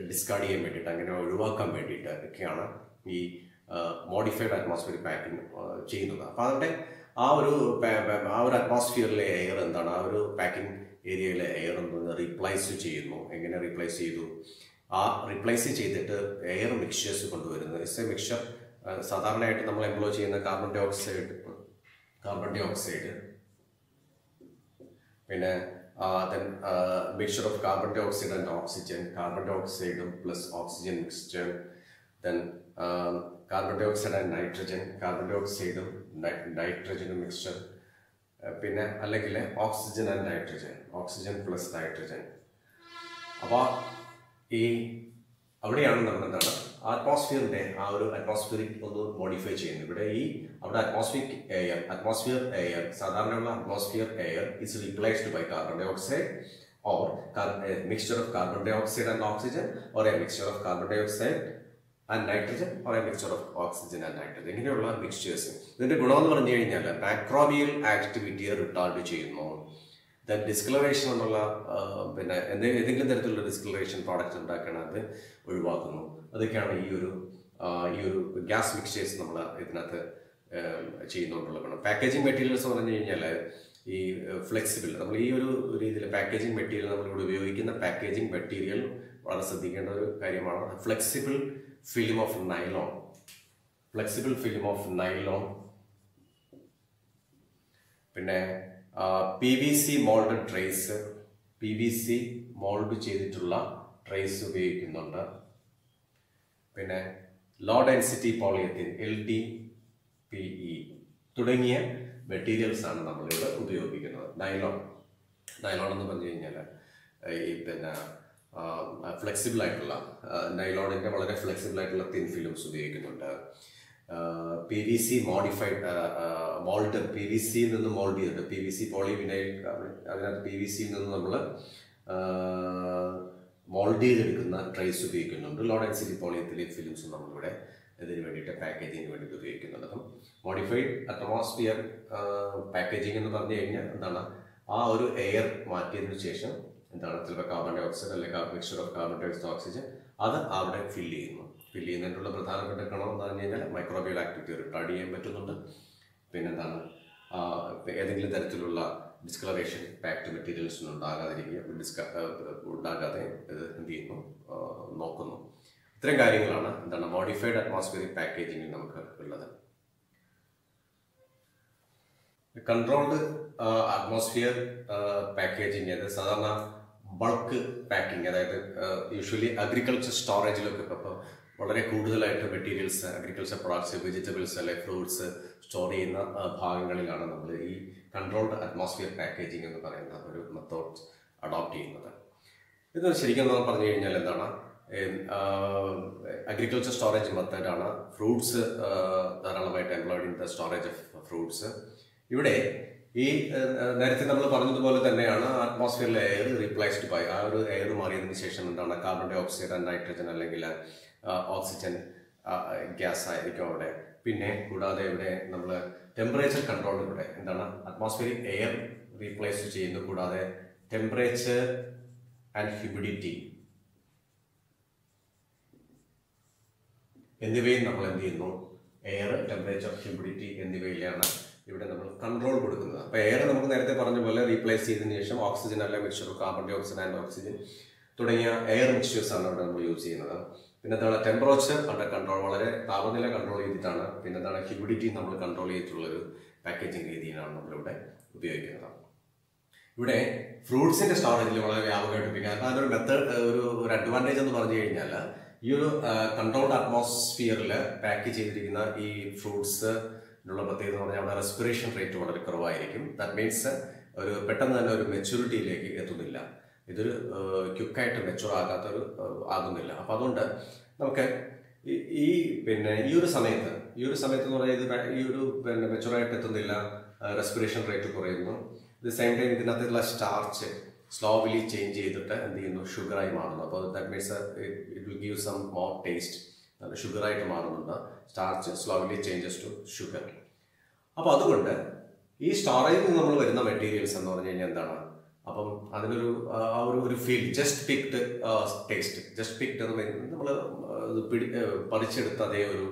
ഡിസ്കാർഡ് ചെയ്യാൻ വേണ്ടിയിട്ട്, അങ്ങനെ ഒഴിവാക്കാൻ വേണ്ടിയിട്ട് ഒക്കെയാണ് ഈ മോഡിഫൈഡ് അറ്റ്മോസ്ഫിയറിക് പാക്കിംഗ് ചെയ്യുന്നത്. അപ്പോൾ അതിൻ്റെ ആ ഒരു അറ്റ്മോസ്ഫിയറിലെ എയർ എന്താണ്, ആ ഒരു പാക്കിംഗ് ഏരിയയിലെ എയർ എന്താണ് റീപ്ലേസ് ചെയ്യുന്നു. എങ്ങനെ റീപ്ലേസ് ചെയ്തു? ആ റീപ്ലേസ് ചെയ്തിട്ട് എയർ മിക്സ്ചേഴ്സ് കൊണ്ടുവരുന്നു. It's a mixture. സാധാരണയായിട്ട് നമ്മൾ എംപ്ലോയ് ചെയ്യുന്ന കാർബൺ ഡൈ ഓക്സൈഡ്, പിന്നെ mixture of carbon dioxide and oxygen, carbon ഡൈ ഓക്സൈഡും plus oxygen mixture, then carbon dioxide and nitrogen, carbon ഡൈ ഓക്സൈഡും നൈട്രജനും മിക്സ്ചർ, പിന്നെ അല്ലെങ്കിൽ oxygen and nitrogen, oxygen plus nitrogen. അപ്പോൾ അവിടെയാണ് നമ്മൾ എന്താണ് അറ്റ്മോസ്ഫിയറിൻ്റെ ആ ഒരു അറ്റ്മോസ്ഫിയറിക് ഒന്ന് മോഡിഫൈ ചെയ്യുന്നത്. ഇവിടെ അവിടെ അറ്റ്മോസ്ഫിയർ എയർ സാധാരണയുള്ള atmosphere air is replaced by carbon dioxide or mixture of carbon dioxide and oxygen, or a mixture of carbon dioxide and nitrogen, or a mixture of oxygen and nitrogen. ഇങ്ങനെയുള്ള mixtures. ഇതിൻ്റെ ഗുണമെന്ന് പറഞ്ഞു കഴിഞ്ഞാൽ microbial ആക്ടിവിറ്റിയെ retard ചെയ്യുന്നു. Then discolouration എന്നുള്ള പിന്നെ ഏതെങ്കിലും തരത്തിലുള്ള ഡിസ്കളറേഷൻ പ്രോഡക്റ്റ് ഉണ്ടാക്കണം, അത് ഒഴിവാക്കുന്നു. അതൊക്കെയാണ് ഈ ഒരു ഗ്യാസ് മിക്സ്ചേഴ്സ് നമ്മൾ ഇതിനകത്ത് ചെയ്യുന്നതുകൊണ്ടുള്ള ഗുണം. പാക്കേജിങ് മെറ്റീരിയൽസ് പറഞ്ഞു കഴിഞ്ഞാൽ ഈ ഫ്ലെക്സിബിൾ, നമ്മൾ ഈ ഒരു രീതിയിൽ പാക്കേജിങ് മെറ്റീരിയൽ നമ്മളിവിടെ ഉപയോഗിക്കുന്ന പാക്കേജിങ് മെറ്റീരിയൽ വളരെ ശ്രദ്ധിക്കേണ്ട ഒരു കാര്യമാണ്. ഫ്ലെക്സിബിൾ ഫിലിം ഓഫ് നൈലോൺ, പിന്നെ PVC mould trace, PVC mould ചെയ്തിട്ടുള്ള ട്രേസ് ഉപയോഗിക്കുന്നുണ്ട്. പിന്നെ ലോ ഡെൻസിറ്റി പോളിയെത്തിൻ, LDPE തുടങ്ങിയ മെറ്റീരിയൽസ് ആണ് നമ്മളിവിടെ ഉപയോഗിക്കുന്നത്. നൈലോൺ എന്ന് പറഞ്ഞു കഴിഞ്ഞാൽ ഈ പിന്നെ ഫ്ലെക്സിബിൾ ആയിട്ടുള്ള നൈലോണിൻ്റെ വളരെ ഫ്ലെക്സിബിൾ ആയിട്ടുള്ള തിൻ ഫിലിംസ് ഉപയോഗിക്കുന്നുണ്ട്. PVC മോഡിഫൈഡ് മോൾഡ്, PVCയിൽ നിന്ന് മോൾഡ് ചെയ്തിട്ട് PVC പോളിവിനൈൽ, അതിനകത്ത് PVCയിൽ നിന്ന് നമ്മൾ മോൾഡ് ചെയ്തെടുക്കുന്ന ട്രേസ് ഉപയോഗിക്കുന്നുണ്ട്. ലോ ഡെൻസിറ്റി പോളിയെത്തിലീൻ ഫിലിംസ് നമ്മളിവിടെ ഇതിന് വേണ്ടിയിട്ട് പാക്കേജിങ്ങിന് വേണ്ടിയിട്ട് ഉപയോഗിക്കുന്നുണ്ട്. അപ്പം മോഡിഫൈഡ് അറ്റ്മോസ്ഫിയർ പാക്കേജിങ് എന്ന് പറഞ്ഞു കഴിഞ്ഞാൽ എന്താണ്, ആ ഒരു എയർ മാറ്റിയതിനു ശേഷം എന്താണ് ചിലപ്പോൾ കാർബൺ ഡൈ ഓക്സൈഡ് അല്ലെങ്കിൽ mixture of carbon dioxide oxygen അത് അവിടെ ഫില്ല് ചെയ്യുന്നതിനുള്ള പ്രധാനപ്പെട്ട ഗുണം എന്ന് പറഞ്ഞു കഴിഞ്ഞാൽ മൈക്രോബിയൽ ആക്ടിവിറ്റി റിട്ടാർഡ് ചെയ്യാൻ പറ്റുന്നുണ്ട്. പിന്നെന്താണ് ഏതെങ്കിലും തരത്തിലുള്ള ഡിസ്കളറേഷൻ പാക്ട് മെറ്റീരിയൽസിന് ഉണ്ടാകാതെ ഇത് എന്ത് ചെയ്യുന്നു, നോക്കുന്നു. ഇത്തരം കാര്യങ്ങളാണ് എന്താണ് മോഡിഫൈഡ് അറ്റ്മോസ്ഫിയറിക് പാക്കേജിങ്ങിൽ നമുക്ക് ഉള്ളത്. കൺട്രോൾഡ് അറ്റ്മോസ്ഫിയർ പാക്കേജിങ്, അത് സാധാരണ ബൾക്ക് പാക്കിംഗ്, അതായത് യൂഷ്വലി അഗ്രികൾച്ചർ സ്റ്റോറേജിലൊക്കെ ഇപ്പോൾ വളരെ കൂടുതലായിട്ട് മെറ്റീരിയൽസ്, അഗ്രികൾച്ചർ പ്രൊഡക്ട്സ്, വെജിറ്റബിൾസ് അല്ലെങ്കിൽ ഫ്രൂട്ട്സ് സ്റ്റോർ ചെയ്യുന്ന ഭാഗങ്ങളിലാണ് നമ്മൾ ഈ കൺട്രോൾഡ് അറ്റ്മോസ്ഫിയർ പാക്കേജിംഗ് എന്ന് പറയുന്ന ഒരു മെത്തേഡ് അഡോപ്റ്റ് ചെയ്യുന്നത്. ഇത് ശരിക്കും നമ്മൾ പറഞ്ഞു കഴിഞ്ഞാൽ എന്താണ്, അഗ്രികൾച്ചർ സ്റ്റോറേജ് മെത്തേഡാണ്. ഫ്രൂട്ട്സ് ധാരാളമായിട്ട് employed in the storage of fruits. ഇവിടെ ഈ നേരത്തെ നമ്മൾ പറഞ്ഞതുപോലെ തന്നെയാണ് അറ്റ്മോസ്ഫിയറിലെ എയർ റീപ്ലേസ്ഡ് ബൈ, ആ ഒരു എയർ മാറിയതിന് ശേഷം എന്താണ് carbon dioxide and nitrogen അല്ലെങ്കിൽ ഓക്സിജൻ ഗ്യാസ് ആയിരിക്കും അവിടെ. പിന്നെ കൂടാതെ ഇവിടെ നമ്മൾ ടെമ്പറേച്ചർ കൺട്രോൾ, ഇവിടെ എന്താണ് അറ്റ്മോസ്ഫിയറിക് എയർ റീപ്ലേസ് ചെയ്യുന്നു. കൂടാതെ ടെമ്പറേച്ചർ ആൻഡ് ഹ്യൂമിഡിറ്റി എന്നിവയും നമ്മൾ എന്ത് ചെയ്യുന്നു, എയർ, ടെമ്പറേച്ചർ, ഹ്യൂമിഡിറ്റി എന്നിവയിലാണ് ഇവിടെ നമ്മൾ കൺട്രോൾ കൊടുക്കുന്നത്. അപ്പോൾ എയർ നമുക്ക് നേരത്തെ പറഞ്ഞ പോലെ റീപ്ലേസ് ചെയ്തതിന് ശേഷം ഓക്സിജൻ അല്ല mixture of carbon dioxide and oxygen തുടങ്ങിയ എയർ മിക്സ്ചേഴ്സ് ആണ് ഇവിടെ നമ്മൾ യൂസ് ചെയ്യുന്നത്. പിന്നെ എന്താണ് ടെമ്പറേച്ചർ അണ്ടർ കൺട്രോൾ, വളരെ താപനില കൺട്രോൾ ചെയ്തിട്ടാണ്. പിന്നെ എന്താണ് ഹ്യൂമിഡിറ്റി നമ്മൾ കൺട്രോൾ ചെയ്തിട്ടുള്ളൊരു പാക്കേജിങ് രീതിയിലാണ് നമ്മളിവിടെ ഉപയോഗിക്കുന്നത്. ഇവിടെ ഫ്രൂട്ട്സിന്റെ സ്റ്റോറേജിൽ വളരെ വ്യാപകമായിട്ട് ഉപയോഗിക്കാം. കാരണം അതൊരു മെത്തേഡ്, ഒരു അഡ്വാൻറ്റേജ് എന്ന് പറഞ്ഞു കഴിഞ്ഞാൽ ഈ ഒരു കൺട്രോൾഡ് അറ്റ്മോസ്ഫിയറിൽ പാക്ക് ചെയ്തിരിക്കുന്ന ഈ ഫ്രൂട്ട്സ് ഉള്ള പ്രത്യേകത എന്ന് പറഞ്ഞാൽ അവിടെ റെസ്പിറേഷൻ റേറ്റ് വളരെ കുറവായിരിക്കും. ദാറ്റ് മീൻസ് ഒരു പെട്ടെന്ന് തന്നെ ഒരു മെച്യൂരിറ്റിയിലേക്ക് എത്തുന്നില്ല. ഇതൊരു ക്വിക്കായിട്ട് മെച്യൂർ ആകുന്നില്ല. അപ്പം അതുകൊണ്ട് നമുക്ക് ഈ ഒരു സമയത്ത് എന്ന് പറഞ്ഞാൽ ഈ ഒരു മെച്യൂറായിട്ട് എത്തുന്നില്ല, റെസ്പിറേഷൻ റേറ്റ് കുറയുന്നു. ദ സെയിം ടൈം ഇതിനകത്തുള്ള സ്റ്റാർച്ച് സ്ലോലി ചേഞ്ച് ചെയ്തിട്ട് എന്ത് ചെയ്യുന്നു, ഷുഗറായി മാറുന്നു. അപ്പോൾ that means it will give some more taste. ഷുഗറായിട്ട് മാറുന്നുണ്ട്. Starch slowly changes to sugar. അപ്പോൾ അതുകൊണ്ട് ഈ സ്റ്റോറേജിൽ നിന്ന് നമ്മൾ വരുന്ന മെറ്റീരിയൽസ് എന്ന് പറഞ്ഞു കഴിഞ്ഞാൽ എന്താണ്, അപ്പം അതിനൊരു ഒരു feel just picked taste, just picked എന്ന് പറയുന്നത് നമ്മൾ പറിച്ചെടുത്ത അതേ ഒരു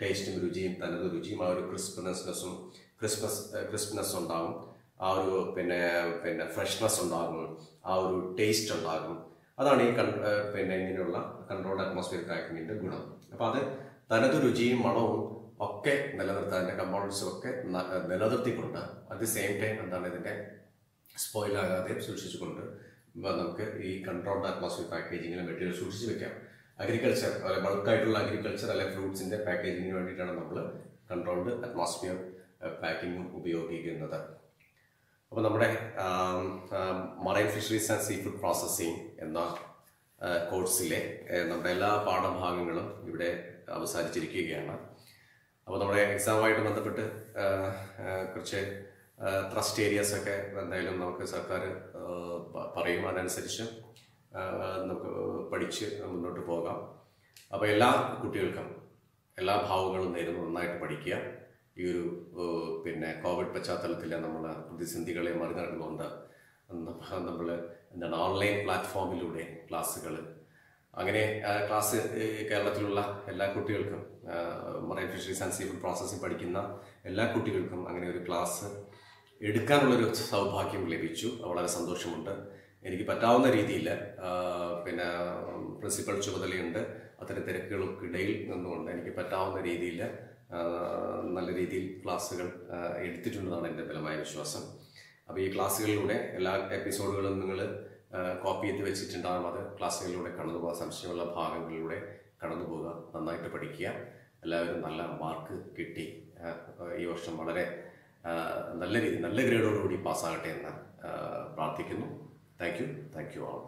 ടേസ്റ്റും രുചിയും തനത് രുചിയും ആ ഒരു ക്രിസ്പ്നെസ് ഉണ്ടാകും, ആ ഒരു പിന്നെ ഫ്രഷ്നെസ് ഉണ്ടാകും, ആ ഒരു ടേസ്റ്റ് ഉണ്ടാകും. അതാണ് ഈ ഇങ്ങനെയുള്ള കൺട്രോൾഡ് അറ്റ്മോസ്ഫിയർ പാക്കിങ്ങിൻ്റെ ഗുണം. അപ്പോൾ അത് തനത് രുചിയും മണവും ഒക്കെ നിലനിർത്താൻ, അതിൻ്റെ കമ്പോണൻസും ഒക്കെ നിലനിർത്തിക്കൊണ്ട് അറ്റ് ദി സെയിം ടൈം എന്താണ് ഇതിൻ്റെ സ്പോയിലാകാതെ സൂക്ഷിച്ചുകൊണ്ട് നമുക്ക് ഈ കൺട്രോൾഡ് അറ്റ്മോസ്ഫിയർ പാക്കേജിങ്ങിൽ മെറ്റീരിയൽ സൂക്ഷിച്ച് വെക്കാം. അഗ്രികൾച്ചർ അല്ലെ ബൾക്കായിട്ടുള്ള അഗ്രികൾച്ചർ അല്ലെ ഫ്രൂട്ട്സിൻ്റെ പാക്കേജിങ്ങിന് വേണ്ടിയിട്ടാണ് നമ്മൾ കൺട്രോൾഡ് അറ്റ്മോസ്ഫിയർ പാക്കിങ്ങും ഉപയോഗിക്കുന്നത്. അപ്പോൾ നമ്മുടെ marine fisheries and sea food processing എന്ന കോഴ്സിലെ നമ്മുടെ എല്ലാ പാഠഭാഗങ്ങളും ഇവിടെ അവസാനിച്ചിരിക്കുകയാണ്. അപ്പോൾ നമ്മുടെ എക്സാമുമായിട്ട് ബന്ധപ്പെട്ട് കുറച്ച് ട്രസ്റ്റ് ഏരിയാസ് ഒക്കെ എന്തായാലും നമുക്ക് സർക്കാർ പറയും, അതനുസരിച്ച് നമുക്ക് പഠിച്ച് മുന്നോട്ട് പോകാം. അപ്പോൾ എല്ലാ കുട്ടികൾക്കും എല്ലാ ഭാവങ്ങളും നേരുന്നു, നന്നായിട്ട് പഠിക്കുക. ഈ ഒരു കോവിഡ് പശ്ചാത്തലത്തിലെ നമ്മൾ പ്രതിസന്ധികളെ മറികടന്നുകൊണ്ട് നമ്മൾ എന്താണ് ഓൺലൈൻ പ്ലാറ്റ്ഫോമിലൂടെ ക്ലാസ്സുകൾ, അങ്ങനെ ക്ലാസ് കേരളത്തിലുള്ള എല്ലാ കുട്ടികൾക്കും marine fisheries and sea food processing പഠിക്കുന്ന എല്ലാ കുട്ടികൾക്കും അങ്ങനെ ഒരു ക്ലാസ് എടുക്കാനുള്ളൊരു സൗഭാഗ്യം ലഭിച്ചു. വളരെ സന്തോഷമുണ്ട്. എനിക്ക് പറ്റാവുന്ന രീതിയിൽ പ്രിൻസിപ്പൽ ചുമതലയുണ്ട്. അത്തരം തിരക്കുകൾക്കിടയിൽ നിന്നുകൊണ്ട് എനിക്ക് പറ്റാവുന്ന രീതിയിൽ നല്ല രീതിയിൽ ക്ലാസ്സുകൾ എടുത്തിട്ടുണ്ടെന്നാണ് എൻ്റെ ബലമായ വിശ്വാസം. അപ്പോൾ ഈ ക്ലാസ്സുകളിലൂടെ എല്ലാ എപ്പിസോഡുകളും നിങ്ങൾ കോപ്പി ചെയ്ത് വെച്ചിട്ടുണ്ടാകും. അത് ക്ലാസ്സുകളിലൂടെ കടന്നു പോകാൻ, സംശയമുള്ള ഭാഗങ്ങളിലൂടെ കടന്നു പോകുക, നന്നായിട്ട് പഠിക്കുക. എല്ലാവരും നല്ല മാർക്ക് കിട്ടി ഈ വർഷം വളരെ നല്ല ഗ്രേഡോടുകൂടി പാസ്സാകട്ടെ എന്ന് പ്രാർത്ഥിക്കുന്നു. Thank you all.